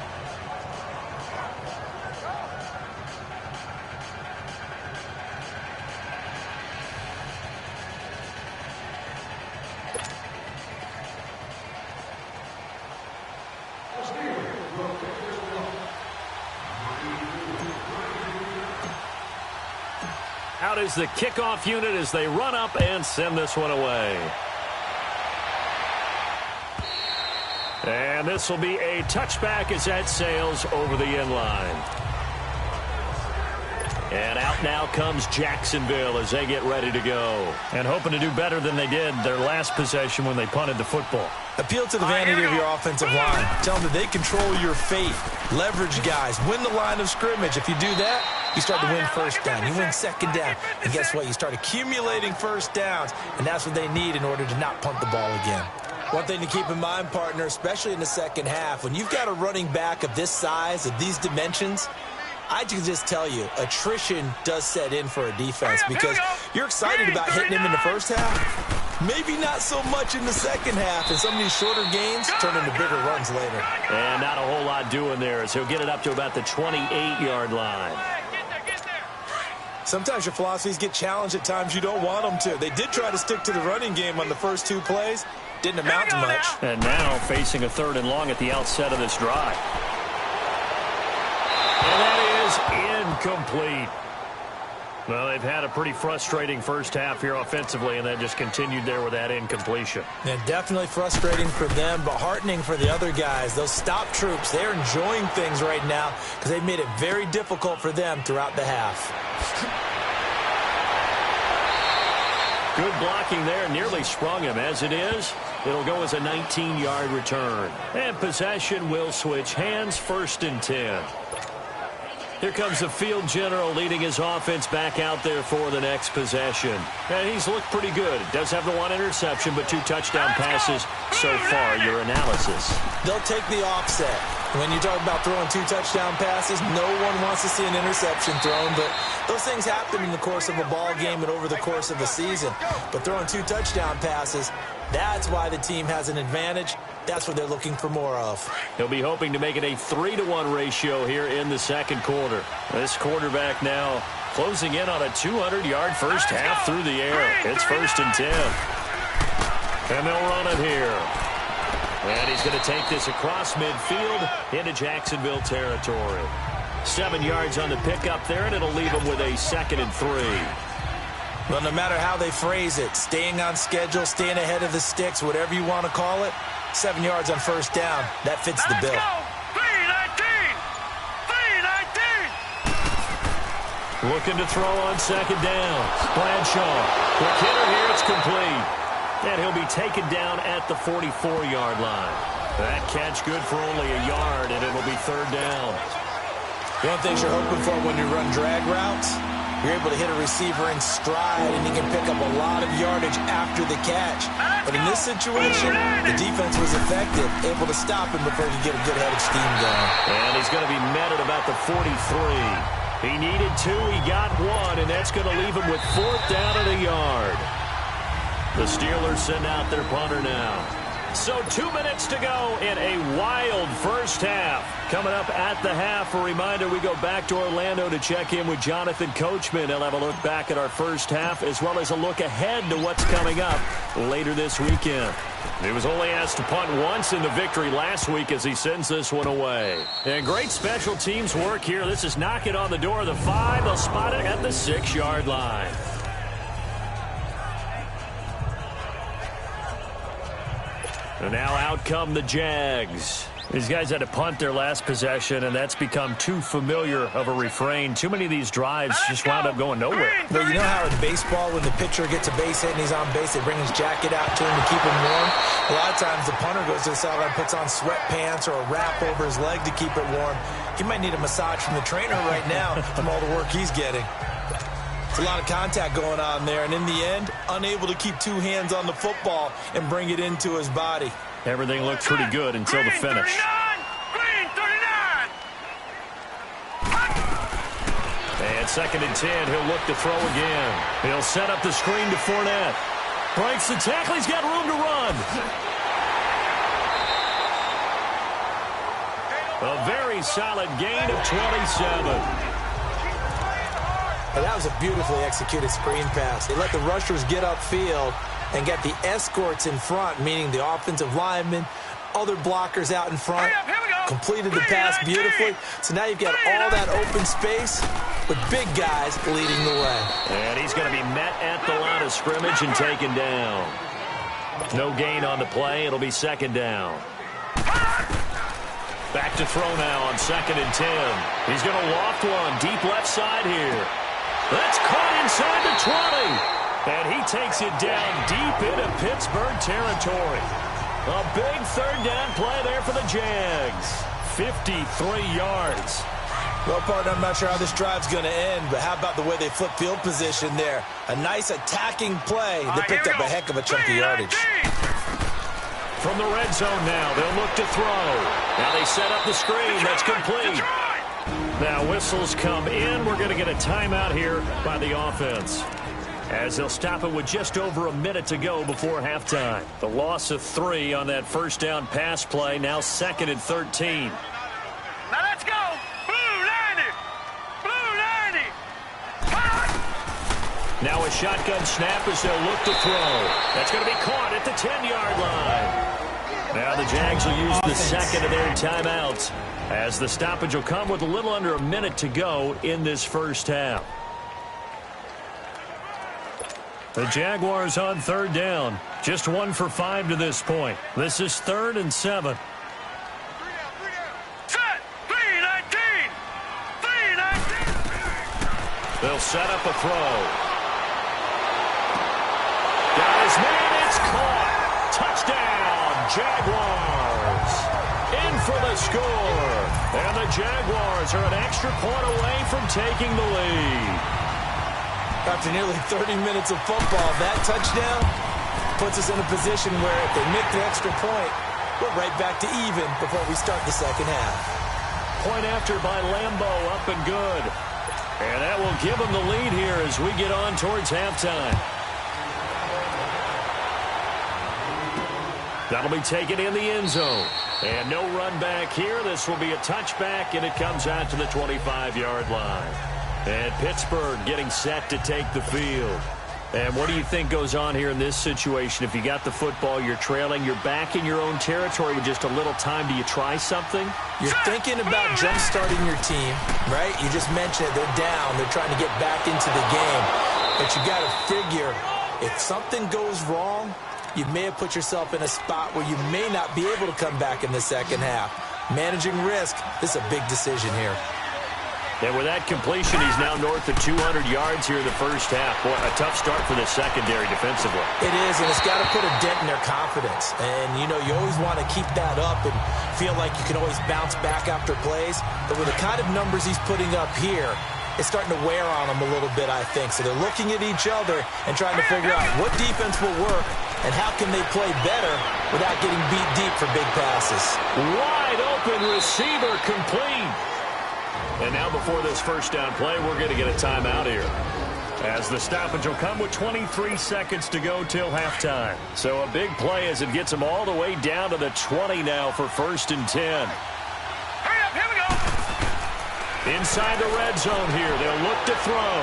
Out is the kickoff unit as they run up and send this one away. And this will be a touchback as that sails over the end line. And out now comes Jacksonville as they get ready to go. And hoping to do better than they did their last possession when they punted the football. Appeal to the vanity of your offensive line. Tell them that they control your fate. Leverage guys. Win the line of scrimmage. If you do that, you start to win first down. You win 2nd down. And guess what? You start accumulating first downs. And that's what they need in order to not punt the ball again. One thing to keep in mind, partner, especially in the second half, when you've got a running back of this size, of these dimensions, I can just tell you, attrition does set in for a defense because you're excited about hitting him in the first half. Maybe not so much in the second half, and some of these shorter gains turn into bigger runs later. And not a whole lot doing there as he'll get it up to about the 28-yard line. Sometimes your philosophies get challenged at times you don't want them to. They did try to stick to the running game on the first 2 plays. Didn't amount to much. And now facing a 3rd and long at the outset of this drive. And that is incomplete. Well, they've had a pretty frustrating first half here offensively, and that just continued there with that incompletion. And definitely frustrating for them, but heartening for the other guys. Those stop troops, they're enjoying things right now because they've made it very difficult for them throughout the half. Good blocking there, nearly sprung him. As it is, it'll go as a 19-yard return. And possession will switch hands, 1st and 10. Here comes the field general leading his offense back out there for the next possession. And he's looked pretty good. Does have the 1 interception, but 2 touchdown passes so far. Your analysis. They'll take the offset. When you talk about throwing 2 touchdown passes, no one wants to see an interception thrown, but those things happen in the course of a ball game and over the course of a season. But throwing 2 touchdown passes, that's why the team has an advantage. That's what they're looking for more of. He'll be hoping to make it a 3-to-1 ratio here in the second quarter. This quarterback now closing in on a 200-yard first half through the air. It's 1st and 10. And they'll run it here. And he's going to take this across midfield into Jacksonville territory. 7 yards on the pickup there, and it'll leave him with a 2nd and 3. Well, no matter how they phrase it, staying on schedule, staying ahead of the sticks, whatever you want to call it, 7 yards on first down, that fits the bill. 3-19. Looking to throw on 2nd down. Bradshaw. Quick hitter here, it's complete. And he'll be taken down at the 44-yard line. That catch good for only a yard, and it'll be 3rd down. One of the things you're hoping for when you run drag routes, you're able to hit a receiver in stride, and he can pick up a lot of yardage after the catch. But in this situation, the defense was effective, able to stop him before he could get a good head of steam going. And he's going to be met at about the 43. He needed 2, he got 1, and that's going to leave him with 4th down and a yard. The Steelers send out their punter now. So 2 minutes to go in a wild first half. Coming up at the half, a reminder, we go back to Orlando to check in with Jonathan Coachman. He'll have a look back at our first half as well as a look ahead to what's coming up later this weekend. He was only asked to punt once in the victory last week as he sends this one away. And great special teams work here. This is knocking on the door of the 5. They'll spot it at the 6-yard line. And now out come the Jags. These guys had to punt their last possession, and that's become too familiar of a refrain. Too many of these drives just wound up going nowhere. But you know how in baseball, when the pitcher gets a base hit and he's on base, they bring his jacket out to him to keep him warm? A lot of times the punter goes to the sideline, puts on sweatpants or a wrap over his leg to keep it warm. He might need a massage from the trainer right now from all the work he's getting. It's a lot of contact going on there, and in the end, unable to keep 2 hands on the football and bring it into his body. Everything looked pretty good until the finish. Green 39. And 2nd and 10, he'll look to throw again. He'll set up the screen to Fournette. Breaks the tackle, he's got room to run. A very solid gain of 27. And that was a beautifully executed screen pass. They let the rushers get upfield and get the escorts in front, meaning the offensive linemen, other blockers out in front. Completed the pass beautifully. So now you've got all that open space with big guys leading the way. And he's going to be met at the line of scrimmage and taken down. No gain on the play. It'll be 2nd down. Back to throw now on 2nd and 10. He's going to loft one deep left side here. That's caught inside the 20. And he takes it down deep into Pittsburgh territory. A big 3rd down play there for the Jags. 53 yards. Well, partner, I'm not sure how this drive's going to end, but how about the way they flip field position there? A nice attacking play. They picked up a heck of a chunk of yardage. From the red zone now, they'll look to throw. Now they set up the screen. That's complete. Now whistles come in. We're going to get a timeout here by the offense, as they'll stop it with just over a minute to go before halftime. The loss of 3 on that first down pass play. Now 2nd and 13. Now let's go. Blue 90. Blue 90. Now a shotgun snap as they'll look to throw. That's going to be caught at the 10-yard line. Now the Jags will use the 2nd of their timeouts, as the stoppage will come with a little under a minute to go in this first half. The Jaguars on 3rd down. Just 1 for 5 to this point. This is 3rd and 7. Set. 3-19. 3-19. They'll set up a throw. Got his man. It's caught. Touchdown, Jaguars. In for the score. And the Jaguars are an extra point away from taking the lead. After nearly 30 minutes of football, that touchdown puts us in a position where if they make the extra point, we're right back to even before we start the second half. Point after by Lambeau, up and good. And that will give them the lead here as we get on towards halftime. That'll be taken in the end zone. And no run back here. This will be a touchback, and it comes out to the 25-yard line. And Pittsburgh getting set to take the field. And what do you think goes on here in this situation? If you got the football, you're trailing, you're back in your own territory with just a little time. Do you try something? You're thinking about jump-starting your team, right? You just mentioned it. They're down. They're trying to get back into the game. But you got to figure, if something goes wrong, you may have put yourself in a spot where you may not be able to come back in the second half. Managing risk, this is a big decision here. And with that completion, he's now north of 200 yards here in the first half. Boy, a tough start for the secondary defensively. It is, and it's got to put a dent in their confidence. And, you know, you always want to keep that up and feel like you can always bounce back after plays. But with the kind of numbers he's putting up here, it's starting to wear on them a little bit, I think. So they're looking at each other and trying to figure out what defense will work and how can they play better without getting beat deep for big passes. Wide open receiver complete. And now before this first down play, we're going to get a timeout here, as the stoppage will come with 23 seconds to go till halftime. So a big play as it gets them all the way down to the 20 now for 1st and 10. Hurry up, here we go. Inside the red zone here, they'll look to throw.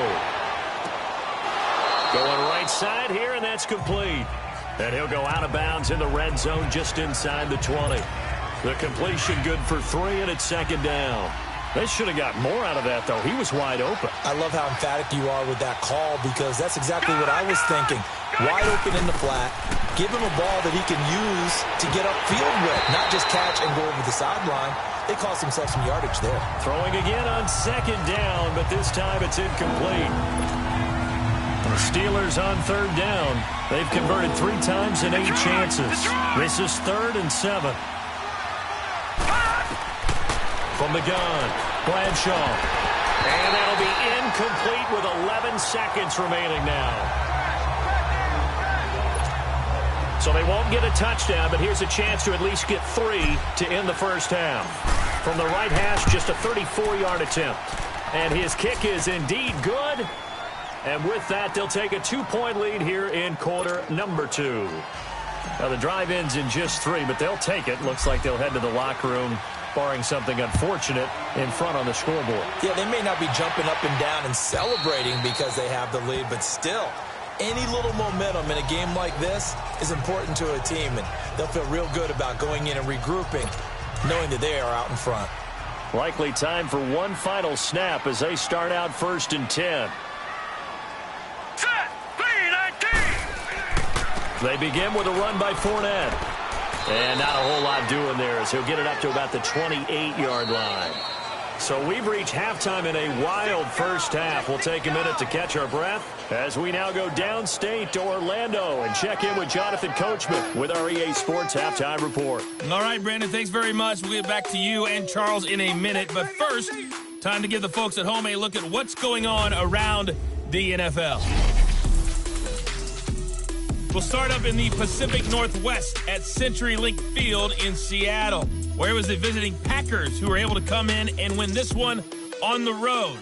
Going right side here, and that's complete. And he'll go out of bounds in the red zone just inside the 20. The completion good for 3, and it's 2nd down. They should have got more out of that, though. He was wide open. I love how emphatic you are with that call, because that's exactly what I was thinking. Wide open in the flat. Give him a ball that he can use to get upfield with, not just catch and go over the sideline. They cost themselves some yardage there. Throwing again on 2nd down, but this time it's incomplete. The Steelers on 3rd down. They've converted 3 times in 8 chances. This is 3rd and 7. From the gun, Bradshaw. And that'll be incomplete with 11 seconds remaining now. So they won't get a touchdown, but here's a chance to at least get 3 to end the first half. From the right hash, just a 34-yard attempt. And his kick is indeed good. And with that, they'll take a 2-point lead here in quarter number 2. Now, the drive ends in just 3, but they'll take it. Looks like they'll head to the locker room, barring something unfortunate in front on the scoreboard. Yeah, they may not be jumping up and down and celebrating because they have the lead, but still, any little momentum in a game like this is important to a team, and they'll feel real good about going in and regrouping, knowing that they are out in front. Likely time for one final snap as they start out 1st and 10. Set, 3-19. They begin with a run by Fournette. And not a whole lot doing there as he'll get it up to about the 28-yard line. So we've reached halftime in a wild first half. We'll take a minute to catch our breath as we now go downstate to Orlando and check in with Jonathan Coachman with our EA Sports Halftime Report. All right, Brandon, thanks very much. We'll get back to you and Charles in a minute. But first, time to give the folks at home a look at what's going on around the NFL. We'll start up in the Pacific Northwest at CenturyLink Field in Seattle, where it was the visiting Packers who were able to come in and win this one on the road.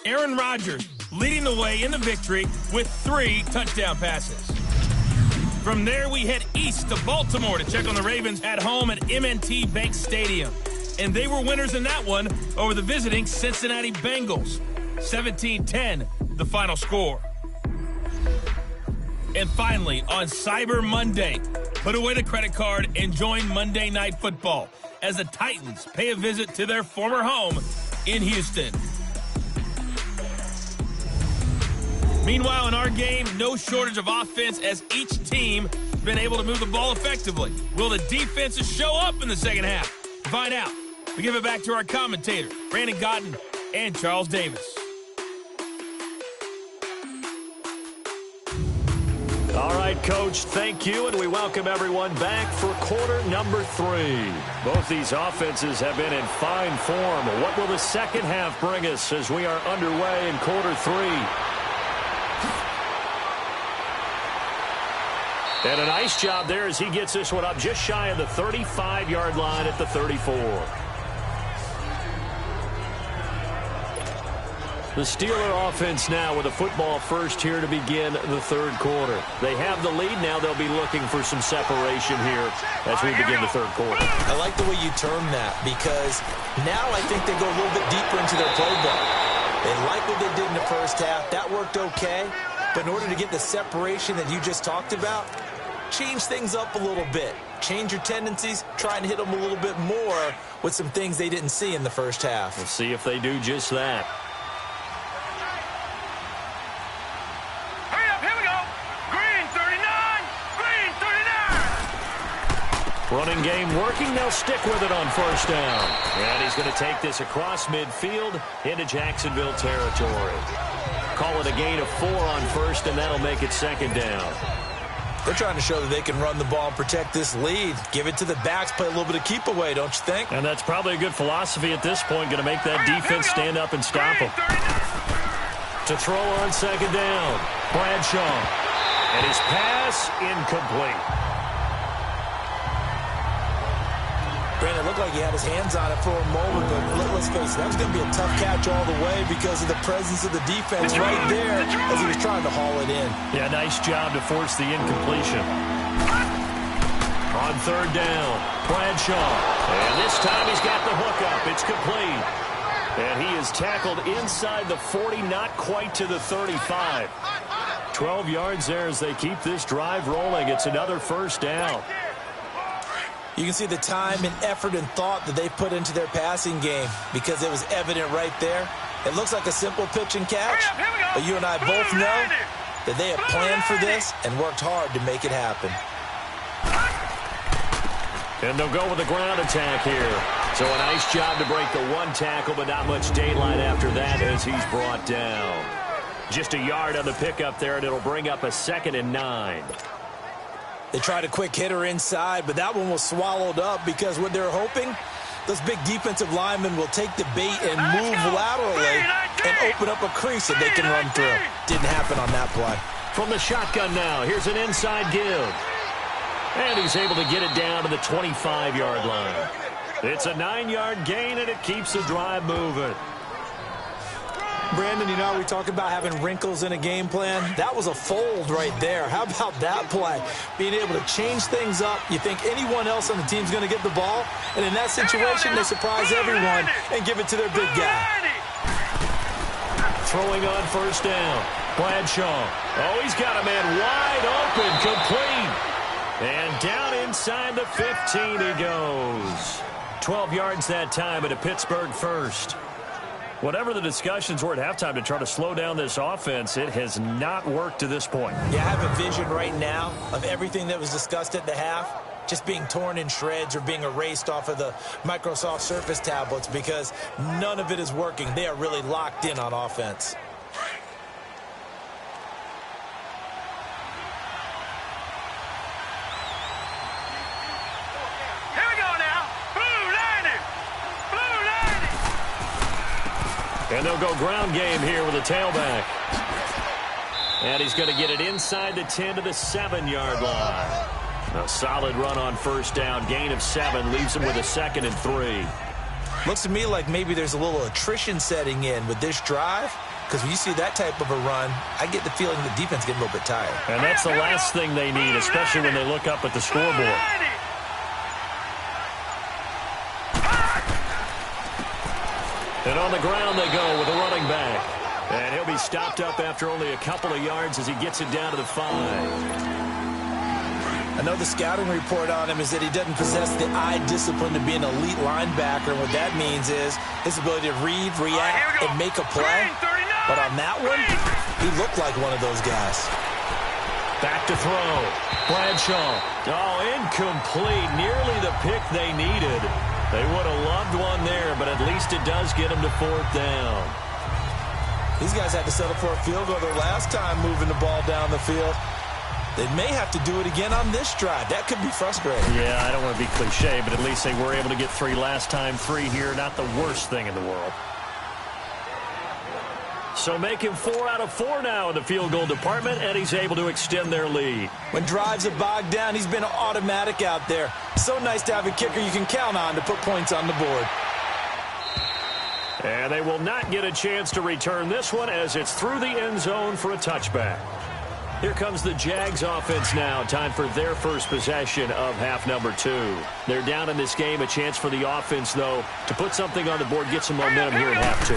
Aaron Rodgers leading the way in the victory with 3 touchdown passes. From there, we head east to Baltimore to check on the Ravens at home at M&T Bank Stadium. And they were winners in that one over the visiting Cincinnati Bengals. 17-10, the final score. And finally, on Cyber Monday, put away the credit card and join Monday Night Football as the Titans pay a visit to their former home in Houston. Meanwhile, in our game, no shortage of offense as each team has been able to move the ball effectively. Will the defenses show up in the second half? To find out, we give it back to our commentators, Brandon Godden and Charles Davis. All right, Coach, thank you, and we welcome everyone back for quarter number 3. Both these offenses have been in fine form. What will the second half bring us as we are underway in quarter 3? And a nice job there as he gets this one up just shy of the 35-yard line at the 34. The Steeler offense now with a football first here to begin the third quarter. They have the lead. Now they'll be looking for some separation here as we begin the third quarter. I like the way you term that because now I think they go a little bit deeper into their playbook. They like what they did in the first half. That worked okay. But in order to get the separation that you just talked about, change things up a little bit. Change your tendencies. Try and hit them a little bit more with some things they didn't see in the first half. We'll see if they do just that. Running game working. They'll stick with it on first down. And he's going to take this across midfield into Jacksonville territory. Call it a gain of 4 on first, and that'll make it second down. They're trying to show that they can run the ball and protect this lead. Give it to the backs, play a little bit of keep away, don't you think? And that's probably a good philosophy at this point. Going to make that defense stand up and stop them. To throw on second down, Bradshaw. And his pass incomplete. Brandon, it looked like he had his hands on it for a moment, but let's face it, that was going to be a tough catch all the way because of the presence of the defense right there as he was trying to haul it in. Yeah, nice job to force the incompletion. On third down, Bradshaw. And this time he's got the hook up. It's complete. And he is tackled inside the 40, not quite to the 35. 12 yards there as they keep this drive rolling. It's another first down. You can see the time and effort and thought that they put into their passing game because it was evident right there. It looks like a simple pitch and catch, but you and I both know that they have planned for this and worked hard to make it happen. And they'll go with the ground attack here. So a nice job to break the one tackle, but not much daylight after that as he's brought down. Just a yard on the pickup there, and it'll bring up a 2nd and 9. They tried a quick hitter inside, but that one was swallowed up because what they're hoping, those big defensive linemen will take the bait and move laterally and open up a crease that they can run through. Didn't happen on that play. From the shotgun now, here's an inside give. And he's able to get it down to the 25-yard line. It's a 9-yard gain, and it keeps the drive moving. Brandon, you know, we talk about having wrinkles in a game plan. That was a fold right there. How about that play? Being able to change things up. You think anyone else on the team's going to get the ball, and in that situation, they surprise everyone and give it to their big guy. Throwing on first down, Bradshaw. Oh, he's got a man wide open, complete. And down inside the 15 he goes. 12 yards that time at a Pittsburgh first. Whatever the discussions were at halftime to try to slow down this offense, it has not worked to this point. Yeah, I have a vision right now of everything that was discussed at the half just being torn in shreds or being erased off of the Microsoft Surface tablets because none of it is working. They are really locked in on offense. And they'll go ground game here with a tailback. And he's going to get it inside the 10 to the 7-yard line. A solid run on first down. Gain of 7 leaves him with a 2nd and 3. Looks to me like maybe there's a little attrition setting in with this drive. Because when you see that type of a run, I get the feeling the defense getting a little bit tired. And that's the last thing they need, especially when they look up at the scoreboard. And on the ground they go with a running back. And he'll be stopped up after only a couple of yards as he gets it down to the 5. I know the scouting report on him is that he doesn't possess the eye discipline to be an elite linebacker. And what that means is his ability to read, react, and make a play. But on that one, he looked like one of those guys. Back to throw. Bradshaw. Oh, incomplete. Nearly the pick they needed. They would have loved one there, but at least it does get them to 4th down. These guys had to settle for a field goal their last time moving the ball down the field. They may have to do it again on this drive. That could be frustrating. Yeah, I don't want to be cliche, but at least they were able to get 3 last time. 3 here, not the worst thing in the world. So make him 4 out of 4 now in the field goal department, and he's able to extend their lead. When drives are bogged down, he's been automatic out there. So nice to have a kicker you can count on to put points on the board. And they will not get a chance to return this one as it's through the end zone for a touchback. Here comes the Jags offense now. Time for their first possession of half number 2. They're down in this game. A chance for the offense, though, to put something on the board, get some momentum here in half 2.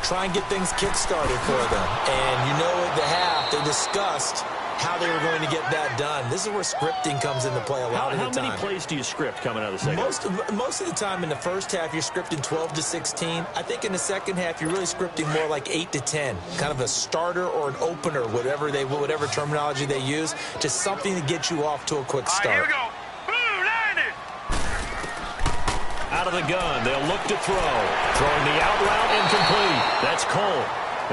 Try and get things kick-started for them. And you know at the half, they discussed how they were going to get that done. This is where scripting comes into play a lot of the time. How many plays do you script coming out of the second half? Most of the time in the first half, you're scripting 12 to 16. I think in the second half, you're really scripting more like 8 to 10. Kind of a starter or an opener, whatever terminology they use. Just something to get you off to a quick start. Here we go. Blue line it. Out of the gun, they'll look to throw. Throwing the out route incomplete. That's Cole.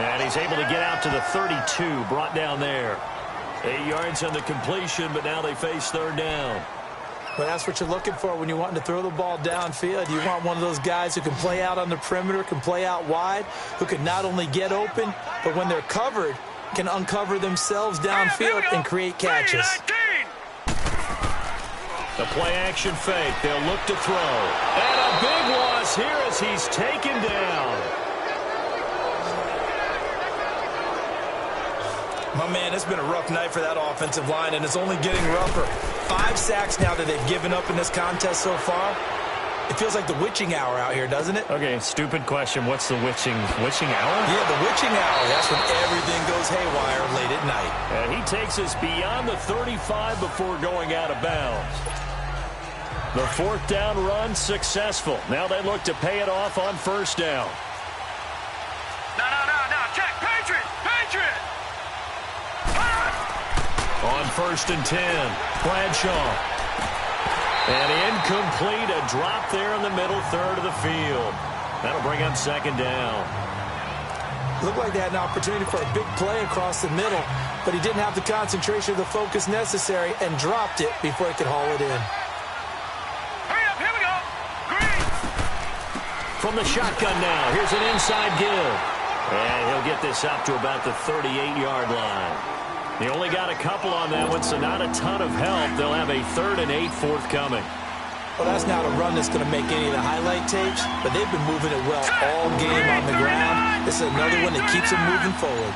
And he's able to get out to the 32, brought down there. 8 yards on the completion, but now they face third down. Well, that's what you're looking for when you're wanting to throw the ball downfield. You want one of those guys who can play out on the perimeter, can play out wide, who can not only get open, but when they're covered, can uncover themselves downfield and create catches. The play-action fake. They'll look to throw. And a big loss here as he's taken down. My man, it's been a rough night for that offensive line, and it's only getting rougher. 5 sacks now that they've given up in this contest so far. It feels like the witching hour out here, doesn't it? Okay, stupid question. What's the witching hour? Yeah, the witching hour. That's when everything goes haywire late at night. And he takes us beyond the 35 before going out of bounds. The 4th down run successful. Now they look to pay it off on first down. No. Check. Patriot. On 1st and 10, Bradshaw. And incomplete, a drop there in the middle third of the field. That'll bring up 2nd down. Looked like they had an opportunity for a big play across the middle, but he didn't have the concentration or the focus necessary and dropped it before he could haul it in. Hurry up, here we go. Green. From the shotgun now, here's an inside give. And he'll get this up to about the 38-yard line. He only got a couple on that one, so not a ton of help. They'll have a 3rd and 8 forthcoming. Well, that's not a run that's going to make any of the highlight tapes, but they've been moving it well all game on the ground. This is another one that keeps them moving forward.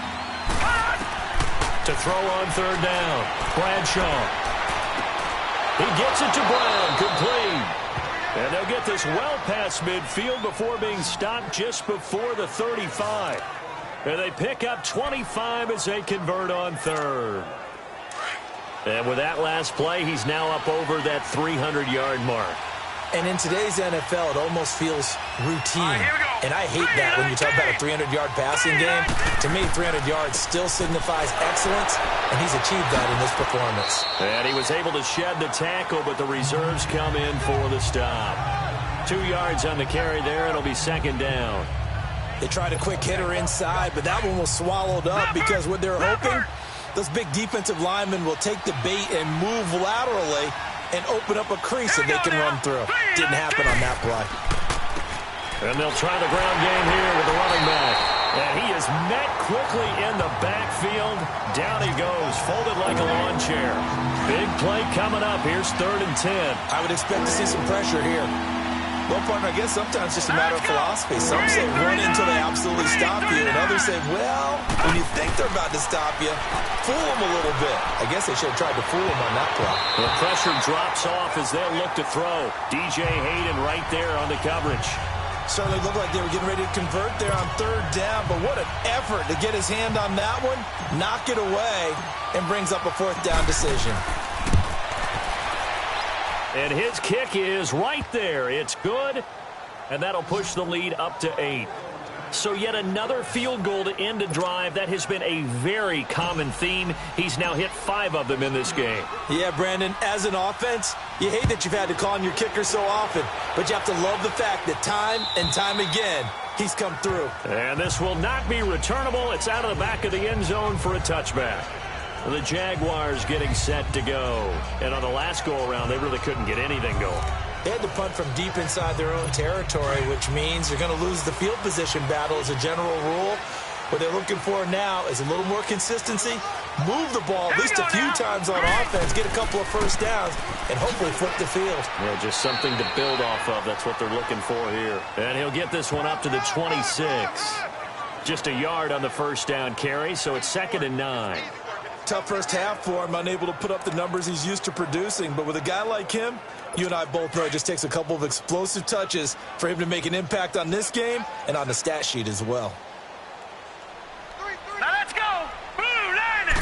To throw on 3rd down, Bradshaw. He gets it to Brown, complete. And they'll get this well past midfield before being stopped just before the 35. And they pick up 25 as they convert on 3rd. And with that last play, he's now up over that 300-yard mark. And in today's NFL, it almost feels routine. Here we go. And I hate that when you talk about a 300-yard passing game. To me, 300 yards still signifies excellence, and he's achieved that in this performance. And he was able to shed the tackle, but the reserves come in for the stop. 2 yards on the carry there. It'll be 2nd down. They tried a quick hitter inside, but that one was swallowed up because what they're hoping, those big defensive linemen will take the bait and move laterally and open up a crease that they can run through. Didn't happen on that play. And they'll try the ground game here with the running back. And he is met quickly in the backfield. Down he goes, folded like a lawn chair. Big play coming up. Here's 3rd and 10. I would expect to see some pressure here. Well, partner, I guess sometimes it's just a matter of philosophy. Some say run until they absolutely stop you, and others say, well, when you think they're about to stop you, fool them a little bit. I guess they should have tried to fool them on that play. The pressure drops off as they'll look to throw. DJ Hayden right there on the coverage. Certainly looked like they were getting ready to convert there on 3rd down, but what an effort to get his hand on that one, knock it away, and brings up a 4th down decision. And his kick is right there. It's good, and that'll push the lead up to 8. So yet another field goal to end a drive. That has been a very common theme. He's now hit 5 of them in this game. Yeah, Brandon, as an offense, you hate that you've had to call on your kicker so often, but you have to love the fact that time and time again, he's come through. And this will not be returnable. It's out of the back of the end zone for a touchback. The Jaguars getting set to go. And on the last go-around, they really couldn't get anything going. They had to punt from deep inside their own territory, which means you're going to lose the field position battle as a general rule. What they're looking for now is a little more consistency, move the ball at least a few times on offense, get a couple of first downs, and hopefully flip the field. Yeah, just something to build off of. That's what they're looking for here. And he'll get this one up to the 26. Just a yard on the first down carry, so it's 2nd and 9. Tough first half for him, unable to put up the numbers he's used to producing. But with a guy like him, you and I both know it just takes a couple of explosive touches for him to make an impact on this game and on the stat sheet as well. Now let's go. Blue line it.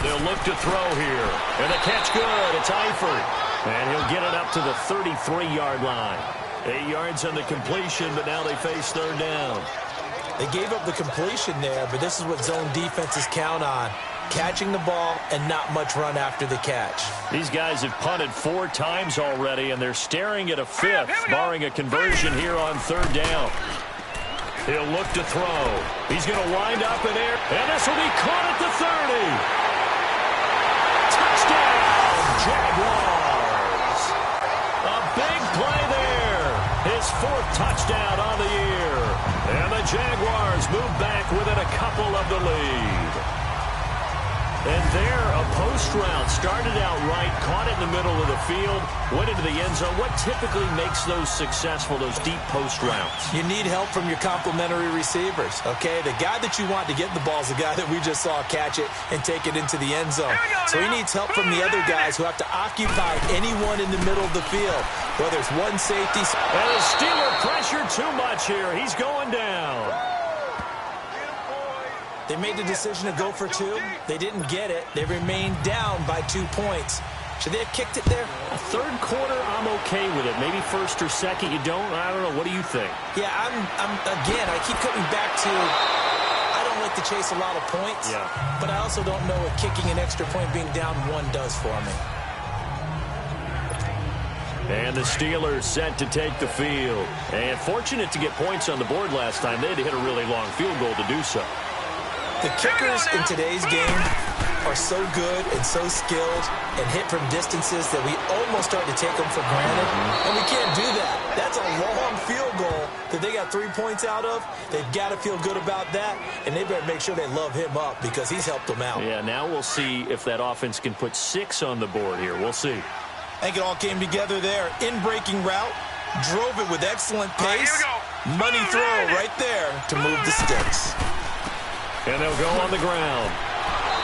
They'll look to throw here. And the catch good. It's Eifert. And he'll get it up to the 33-yard line. 8 yards on the completion, but now they face 3rd down. They gave up the completion there, but this is what zone defenses count on. Catching the ball and not much run after the catch. These guys have punted 4 times already, and they're staring at a 5th, barring a conversion here on 3rd down. He'll look to throw. He's going to wind up in air, and this will be caught at the 30. Touchdown, Jaguars. A big play there. His 4th touchdown on the year. And the Jaguars move back within a couple of the lead. And there, a post route started out right, caught it in the middle of the field, went into the end zone. What typically makes those successful, those deep post routes? You need help from your complementary receivers, okay? The guy that you want to get the ball is the guy that we just saw catch it and take it into the end zone. So he needs help from the other guys who have to occupy anyone in the middle of the field, whether it's one safety. And the Steeler pressure too much here. He's going down. They made the decision to go for 2. They didn't get it. They remained down by 2 points. Should they have kicked it there? 3rd quarter, I'm okay with it. Maybe 1st or 2nd, you don't. I don't know. What do you think? Yeah, again, I keep coming back to I don't like to chase a lot of points. Yeah. But I also don't know what kicking an extra point being down 1 does for me. And the Steelers set to take the field. And fortunate to get points on the board last time. They had to hit a really long field goal to do so. The kickers in today's game are so good and so skilled and hit from distances that we almost start to take them for granted. And we can't do that. That's a long field goal that they got 3 points out of. They've got to feel good about that, and they better make sure they love him up because he's helped them out. Yeah, now we'll see if that offense can put 6 on the board here. We'll see. I think it all came together there. In-breaking route, drove it with excellent pace. Money throw right there to move the sticks. And they'll go on the ground.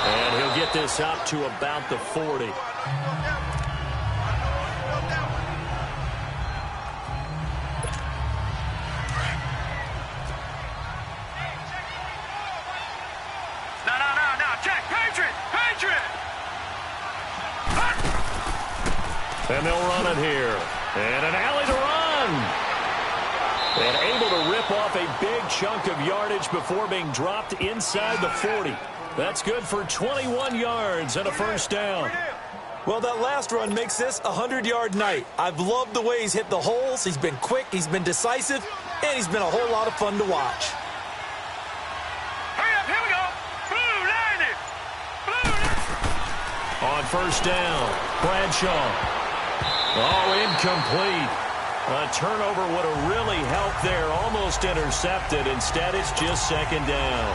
And he'll get this up to about the 40. Now, check. Patriot. And they'll run it here. And an alley to run. And able to rip off a big chunk of yardage before being dropped inside the 40. That's good for 21 yards and a first down. Well, that last run makes this a 100-yard night. I've loved the way he's hit the holes. He's been quick, he's been decisive, and he's been a whole lot of fun to watch. Hurry up, here we go. Blue line it. On first down, Bradshaw. Oh, incomplete. A turnover would have really helped there. Almost intercepted. Instead, it's just 2nd down.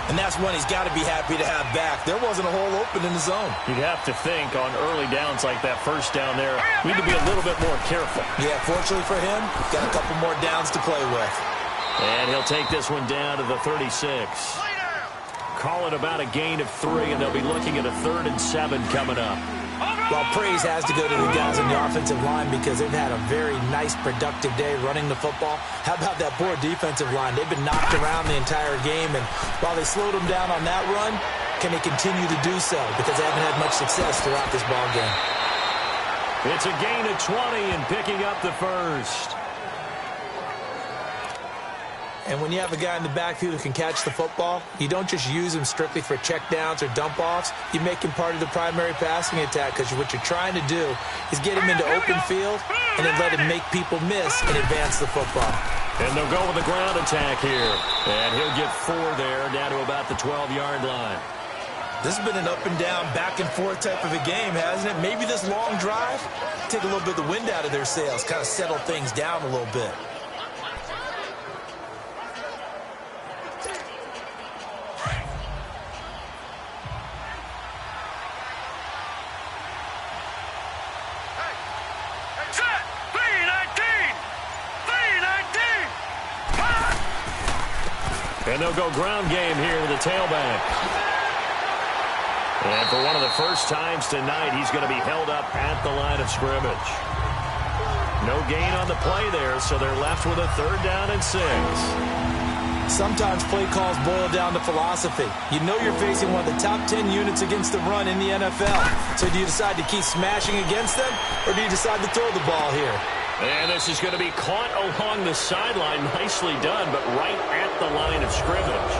And that's one he's got to be happy to have back. There wasn't a hole open in the zone. You'd have to think on early downs like that first down there, we need to be a little bit more careful. Yeah, fortunately for him, got a couple more downs to play with. And he'll take this one down to the 36. Call it about a gain of 3, and they'll be looking at a 3rd and 7 coming up. Well, praise has to go to the guys on the offensive line because they've had a very nice, productive day running the football. How about that poor defensive line? They've been knocked around the entire game, and while they slowed them down on that run, can they continue to do so? Because they haven't had much success throughout this ball game. It's a gain of 20 and picking up the first. And when you have a guy in the backfield who can catch the football, you don't just use him strictly for checkdowns or dump-offs. You make him part of the primary passing attack because what you're trying to do is get him into open field and then let him make people miss and advance the football. And they'll go with the ground attack here. And he'll get 4 there, down to about the 12-yard line. This has been an up-and-down, back-and-forth type of a game, hasn't it? Maybe this long drive, take a little bit of the wind out of their sails, kind of settle things down a little bit. And they'll go ground game here with the tailback. And for one of the first times tonight, he's going to be held up at the line of scrimmage. No gain on the play there, so they're left with a 3rd down and 6. Sometimes play calls boil down to philosophy. You know you're facing one of the top 10 units against the run in the NFL. So do you decide to keep smashing against them, or do you decide to throw the ball here? And this is going to be caught along the sideline. Nicely done, but right at the line of scrimmage.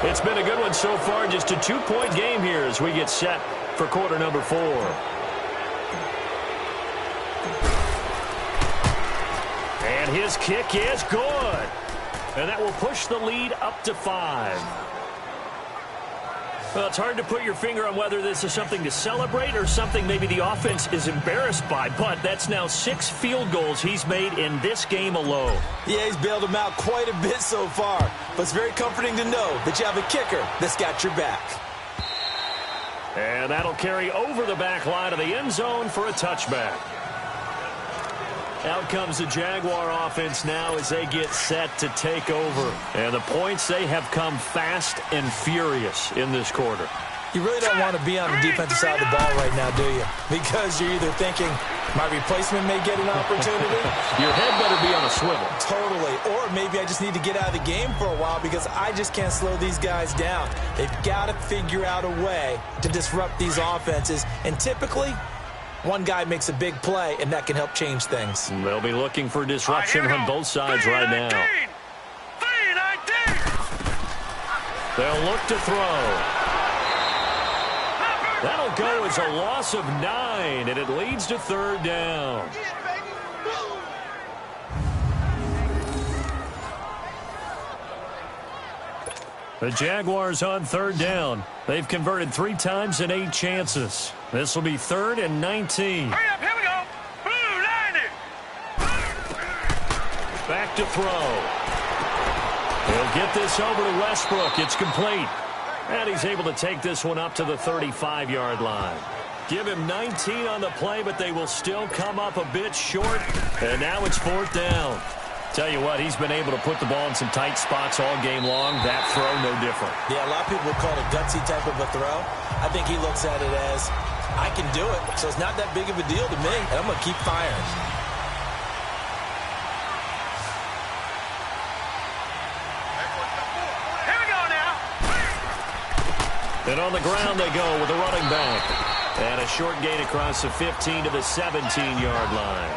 It's been a good one so far. Just a 2-point game here as we get set for quarter number 4. And his kick is good. And that will push the lead up to 5. Well, it's hard to put your finger on whether this is something to celebrate or something maybe the offense is embarrassed by, but that's now 6 field goals he's made in this game alone. Yeah, he's bailed them out quite a bit so far, but it's very comforting to know that you have a kicker that's got your back. And that'll carry over the back line of the end zone for a touchback. Out comes the Jaguar offense now as they get set to take over. And the points, they have come fast and furious in this quarter. You really don't want to be on the defensive side of the ball right now, do you? Because you're either thinking, my replacement may get an opportunity. Your head better be on a swivel. Totally. Or maybe I just need to get out of the game for a while because I just can't slow these guys down. They've got to figure out a way to disrupt these offenses. And typically, one guy makes a big play, and that can help change things. They'll be looking for disruption on both sides right now. 3-19. They'll look to throw. That'll go as a loss of 9, and it leads to 3rd down. The Jaguars on 3rd down. They've converted 3 times in 8 chances. This will be 3rd and 19. Hurry up, here we go. Blue line it. Back to throw. He'll get this over to Westbrook. It's complete. And he's able to take this one up to the 35-yard line. Give him 19 on the play, but they will still come up a bit short. And now it's 4th down. Tell you what, he's been able to put the ball in some tight spots all game long. That throw, no different. Yeah, a lot of people would call it a gutsy type of a throw. I think he looks at it as, I can do it, so it's not that big of a deal to me, and I'm going to keep firing. Here we go now. And on the ground they go with a running back. And a short gain across the 15 to the 17-yard line.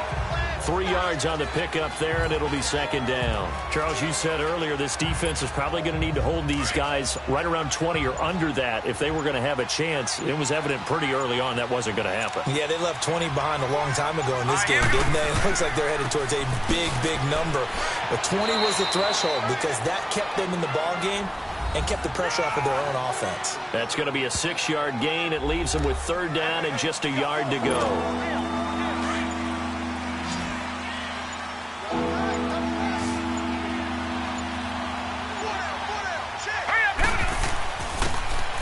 3 yards on the pickup there, and it'll be 2nd down. Charles, you said earlier this defense is probably going to need to hold these guys right around 20 or under that if they were going to have a chance. It was evident pretty early on that wasn't going to happen. Yeah, they left 20 behind a long time ago in this game, didn't they? It looks like they're headed towards a big, big number. But 20 was the threshold because that kept them in the ball game and kept the pressure off of their own offense. That's going to be a 6-yard gain. It leaves them with 3rd down and just a yard to go.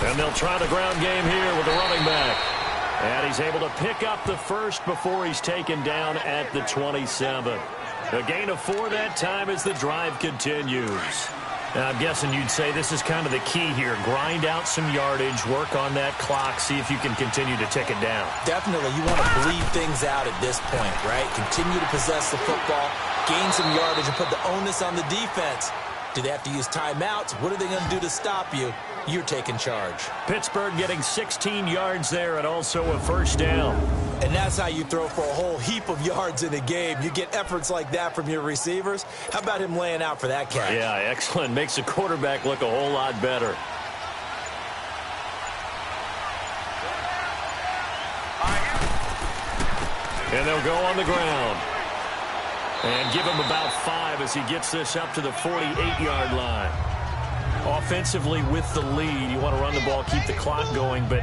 And they'll try the ground game here with the running back. And he's able to pick up the first before he's taken down at the 27. A gain of 4 that time as the drive continues. Now, I'm guessing you'd say this is kind of the key here. Grind out some yardage, work on that clock, see if you can continue to tick it down. Definitely, you want to bleed things out at this point, right? Continue to possess the football, gain some yardage, and put the onus on the defense. Do they have to use timeouts? What are they going to do to stop you? You're taking charge. Pittsburgh getting 16 yards there and also a 1st down. And that's how you throw for a whole heap of yards in a game. You get efforts like that from your receivers. How about him laying out for that catch? Yeah, excellent. Makes the quarterback look a whole lot better. And they'll go on the ground. And give him about 5 as he gets this up to the 48-yard line. Offensively with the lead, you want to run the ball, keep the clock going, but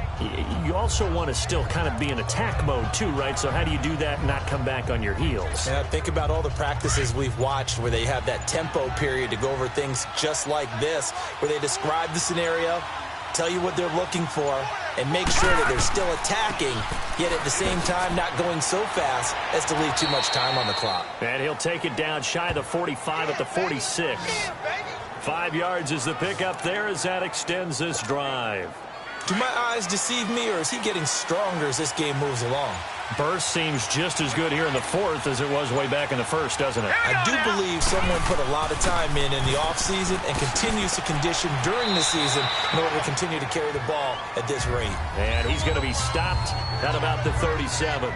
you also want to still kind of be in attack mode too, right? So how do you do that and not come back on your heels? Yeah, think about all the practices we've watched where they have that tempo period to go over things just like this, where they describe the scenario, tell you what they're looking for, and make sure that they're still attacking, yet at the same time not going so fast as to leave too much time on the clock. And he'll take it down shy of the 45 at the 46. 5 yards is the pickup there as that extends this drive. Do my eyes deceive me, or is he getting stronger as this game moves along? Burst seems just as good here in the fourth as it was way back in the first, doesn't it? I do believe someone put a lot of time in the offseason and continues to condition during the season in order to continue to carry the ball at this rate. And he's going to be stopped at about the 37.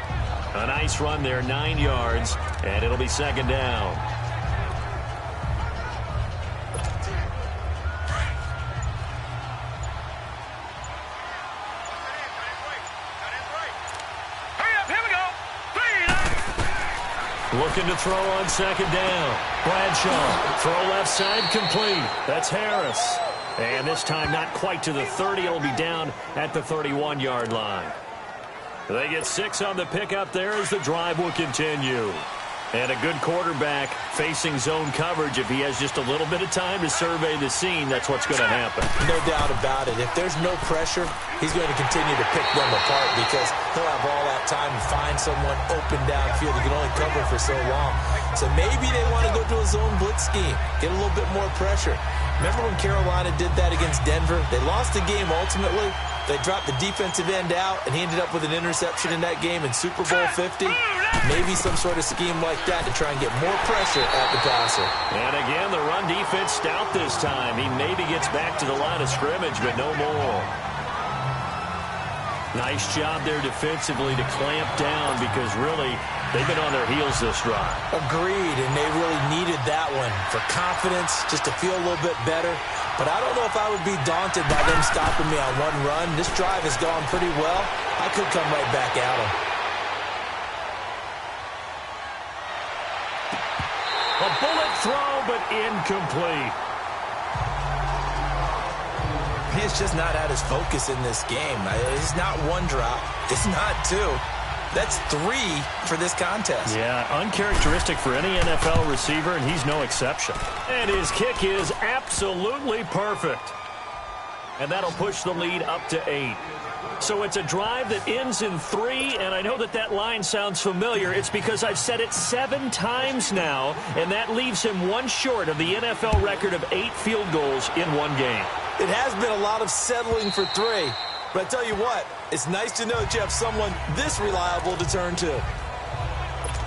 A nice run there, 9 yards, and it'll be second down. Looking to throw on second down. Bradshaw, throw left side, complete. That's Harris. And this time not quite to the 30. It'll be down at the 31-yard line. They get 6 on the pickup there as the drive will continue. And a good quarterback facing zone coverage. If he has just a little bit of time to survey the scene, that's what's going to happen. No doubt about it. If there's no pressure, he's going to continue to pick them apart because he'll have all that time to find someone open downfield. He can only cover for so long. So maybe they want to go to a zone blitz scheme, get a little bit more pressure. Remember when Carolina did that against Denver? They lost the game ultimately. They dropped the defensive end out, and he ended up with an interception in that game in Super Bowl 50. Maybe some sort of scheme like that to try and get more pressure at the passer. And again, the run defense stout this time. He maybe gets back to the line of scrimmage, but no more. Nice job there defensively to clamp down because really they've been on their heels this drive. Agreed, and they really needed that one for confidence, just to feel a little bit better. But I don't know if I would be daunted by them stopping me on one run. This drive has gone pretty well. I could come right back at them. A bullet throw, but incomplete. He's just not at his focus in this game. It's not one drop. It's not two. That's 3 for this contest. Yeah, uncharacteristic for any NFL receiver, and he's no exception. And his kick is absolutely perfect. And that'll push the lead up to 8. So it's a drive that ends in 3, and I know that line sounds familiar. It's because I've said it 7 times now, and that leaves him 1 short of the NFL record of 8 field goals in one game. It has been a lot of settling for 3. But I tell you what, it's nice to know that you have someone this reliable to turn to.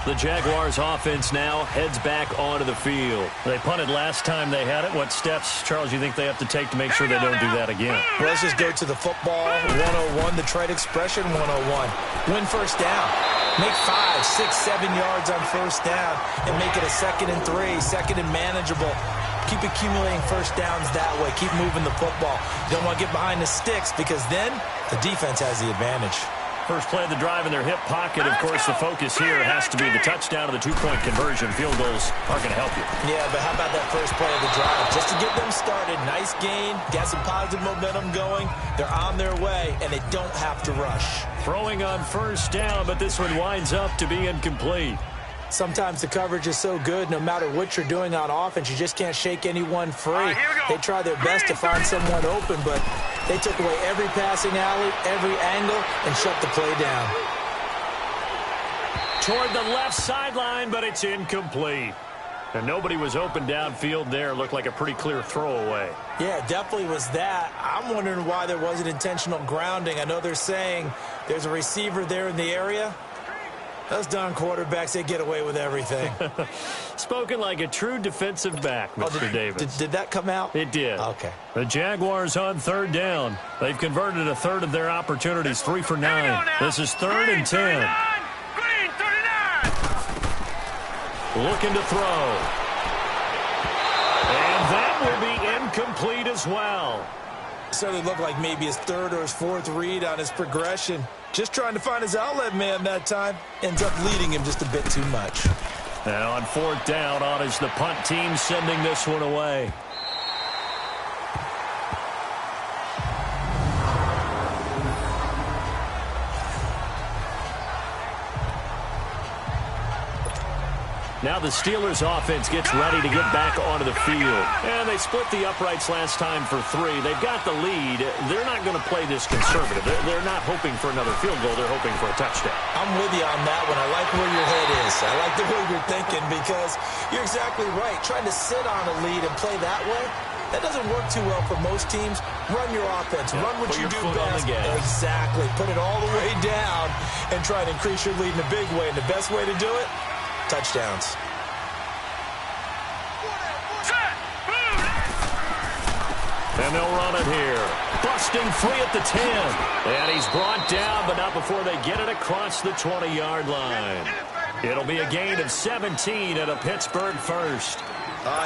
The Jaguars offense now heads back onto the field. They punted last time they had it. What steps, Charles, you think they have to take to make sure they don't do that again? Well, let's just go to the football 101, the trade expression 101. Win first down. Make 5, 6, 7 yards on first down and make it a 2nd and 3, 2nd and manageable. Keep accumulating first downs that way. Keep moving the football. You don't want to get behind the sticks because then the defense has the advantage. First play of the drive in their hip pocket. Of course, the focus here has to be the touchdown of the 2-point conversion. Field goals aren't going to help you. Yeah, but how about that first play of the drive? Just to get them started. Nice gain. Got some positive momentum going. They're on their way, and they don't have to rush. Throwing on first down, but this one winds up to be incomplete. Sometimes the coverage is so good, no matter what you're doing on offense, you just can't shake anyone free. They try their best to find someone open, but they took away every passing alley, every angle, and shut the play down. Toward the left sideline, but it's incomplete. And nobody was open downfield there. Looked like a pretty clear throwaway. Yeah, it definitely was that. I'm wondering why there wasn't intentional grounding. I know they're saying there's a receiver there in the area. Those darn quarterbacks, they get away with everything. Spoken like a true defensive back, Mr. Davis. Did that come out? It did. Okay. The Jaguars on third down. They've converted a third of their opportunities, 3 for 9. This is 3rd and 10. Green 39. Looking to throw. And that will be incomplete as well. Certainly looked like maybe his 3rd or his 4th read on his progression. Just trying to find his outlet man that time. Ends up leading him just a bit too much. Now on 4th down, on is the punt team sending this one away. Now the Steelers offense gets ready to get back onto the field. And they split the uprights last time for 3. They've got the lead. They're not going to play this conservative. They're not hoping for another field goal. They're hoping for a touchdown. I'm with you on that one. I like where your head is. I like the way you're thinking because you're exactly right. Trying to sit on a lead and play that way, That doesn't work too well for most teams. Run your offense. Run what you do best. Exactly. Put it all the way down and try and increase your lead in a big way. And the best way to do it, touchdowns. And they'll run it here. Busting free at the 10. And he's brought down, but not before they get it across the 20-yard line. It'll be a gain of 17 at a Pittsburgh first.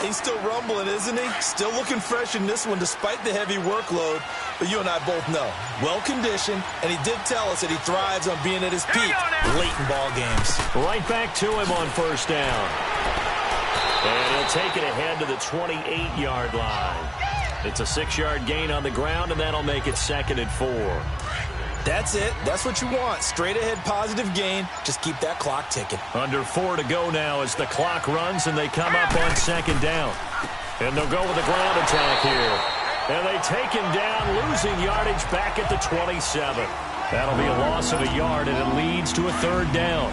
He's still rumbling, isn't he? Still looking fresh in this one despite the heavy workload. But you and I both know, well-conditioned, and he did tell us that he thrives on being at his peak late in ball games. Right back to him on first down. And he'll take it ahead to the 28-yard line. It's a 6-yard gain on the ground, and that'll make it 2nd and 4. That's it. That's what you want. Straight ahead positive gain. Just keep that clock ticking. Under 4 to go now as the clock runs, and they come up on 2nd down. And they'll go with a ground attack here. And they take him down, losing yardage back at the 27. That'll be a loss of a yard, and it leads to a 3rd down.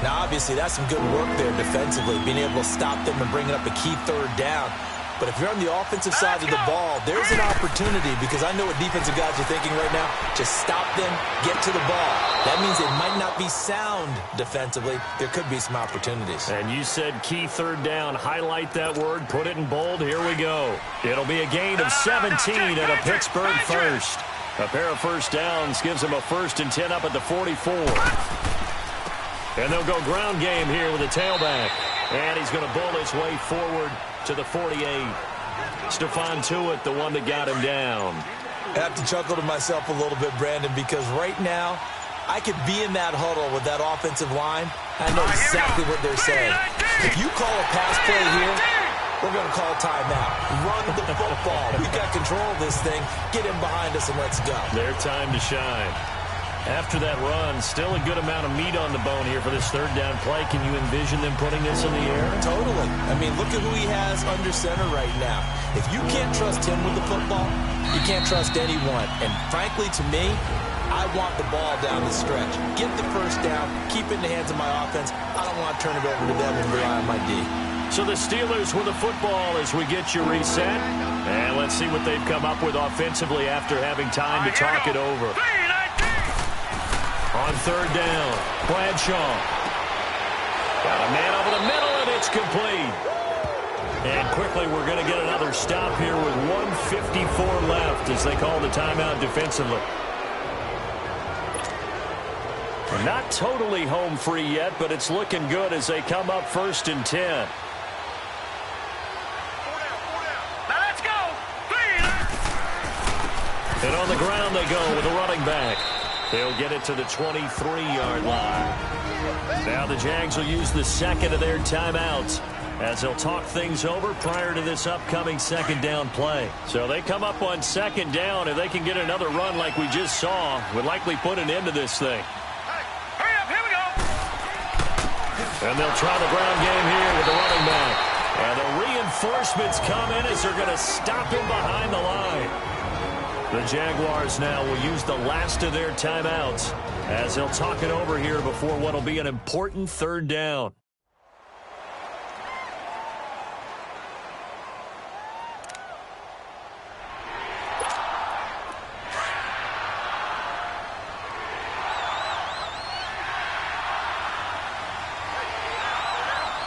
Now, obviously, that's some good work there defensively, being able to stop them and bringing up a key 3rd down. But if you're on the offensive side of the ball, there's an opportunity, because I know what defensive guys are thinking right now. Just stop them, get to the ball. That means they might not be sound defensively. There could be some opportunities. And you said key 3rd down. Highlight that word. Put it in bold. Here we go. It'll be a gain of 17 at a Pittsburgh first. A pair of first downs gives them a 1st and 10 up at the 44. And they'll go ground game here with a tailback. And he's going to bull his way forward to the 48. Stephon Tuitt, the one that got him down. I have to chuckle to myself a little bit, Brandon, because right now I could be in that huddle with that offensive line. I know exactly what they're saying. If you call a pass play here, we're going to call timeout. Run the football. We've got control of this thing. Get in behind us and let's go. Their time to shine. After that run, still a good amount of meat on the bone here for this 3rd down play. Can you envision them putting this in the air? Totally. I mean, look at who he has under center right now. If you can't trust him with the football, you can't trust anyone. And frankly, to me, I want the ball down the stretch. Get the first down, keep it in the hands of my offense. I don't want to turn it over to them and rely on my D. So the Steelers with the football as we get you reset. And let's see what they've come up with offensively after having time to talk it over. On 3rd down, Bradshaw. Got a man over the middle, and it's complete. And quickly, we're going to get another stop here with 1:54 left as they call the timeout defensively. Not totally home free yet, but it's looking good as they come up 1st and 10. Now let's go. And on the ground they go with a running back. They'll get it to the 23-yard line. Now the Jags will use the 2nd of their timeouts as they'll talk things over prior to this upcoming 2nd down play. So they come up on 2nd down. If they can get another run like we just saw, would likely put an end to this thing. Hurry up, here we go. And they'll try the ground game here with the running back. And the reinforcements come in as they're going to stop him behind the line. The Jaguars now will use the last of their timeouts as they'll talk it over here before what will be an important 3rd down.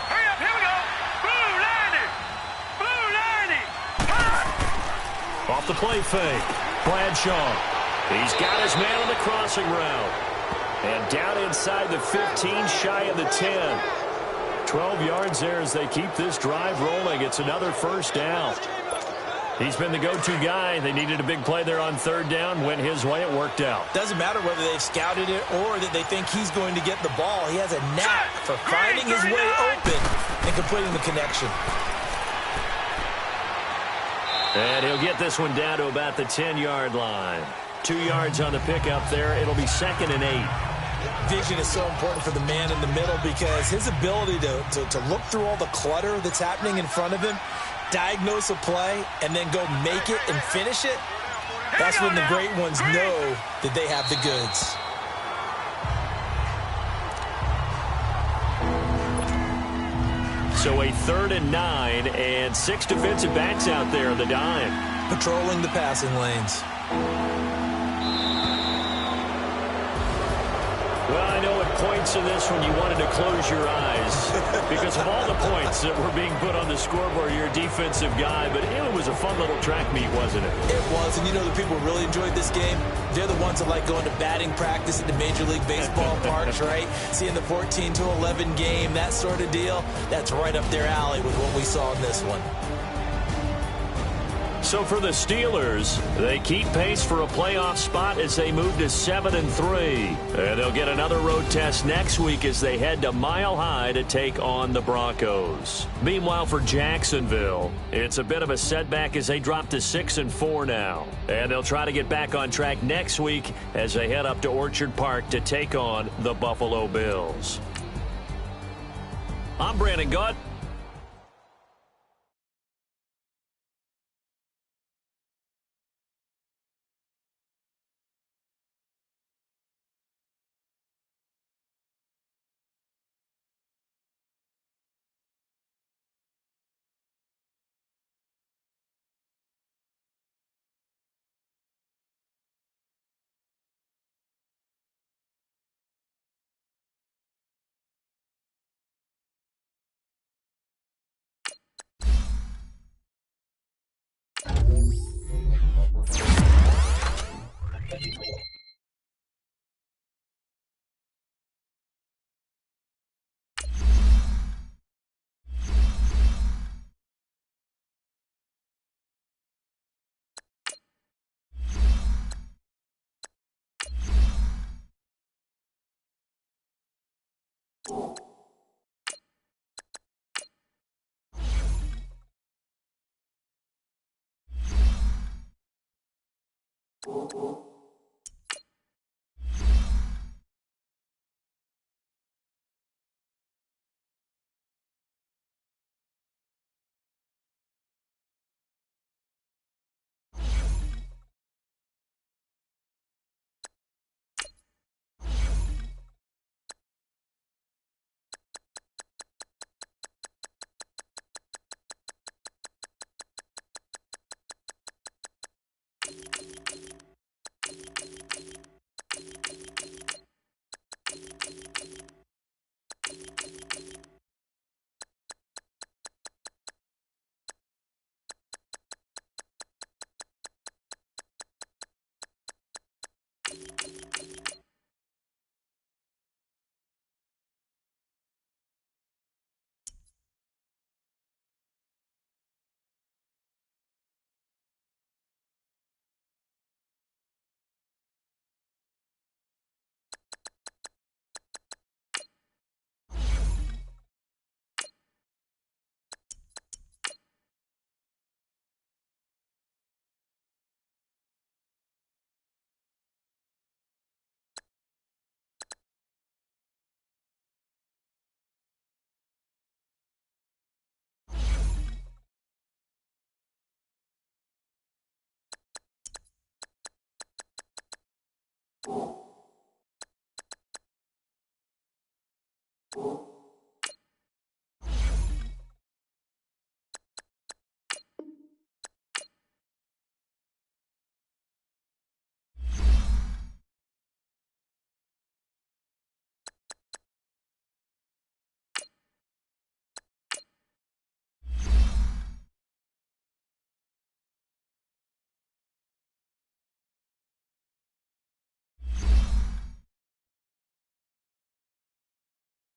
Hurry up, here we go. Blue 90. Off the play fake. Bradshaw. He's got his man on the crossing route. And down inside the 15, shy of the 10. 12 yards there as they keep this drive rolling. It's another 1st down. He's been the go-to guy. They needed a big play there on 3rd down. Went his way. It worked out. Doesn't matter whether they've scouted it or that they think he's going to get the ball. He has a knack for finding his way open and completing the connection. And he'll get this one down to about the 10-yard line. 2 yards on the pickup there. It'll be 2nd and 8. Vision is so important for the man in the middle because his ability to look through all the clutter that's happening in front of him, diagnose a play, and then go make it and finish it, that's when the great ones know that they have the goods. So a 3rd and 9 and 6 defensive backs out there in the dime. Patrolling the passing lanes. Well, I know at points in this one you wanted to close your eyes because of all the points that were being put on the scoreboard. You're a defensive guy, but it was a fun little track meet, wasn't it? It was, and you know the people who really enjoyed this game? They're the ones that like going to batting practice at the Major League Baseball parks, right? Seeing the 14-11 game, that sort of deal. That's right up their alley with what we saw in this one. So for the Steelers, they keep pace for a playoff spot as they move to 7-3. And they'll get another road test next week as they head to Mile High to take on the Broncos. Meanwhile, for Jacksonville, it's a bit of a setback as they drop to 6-4 now. And they'll try to get back on track next week as they head up to Orchard Park to take on the Buffalo Bills. I'm Brandon Gott.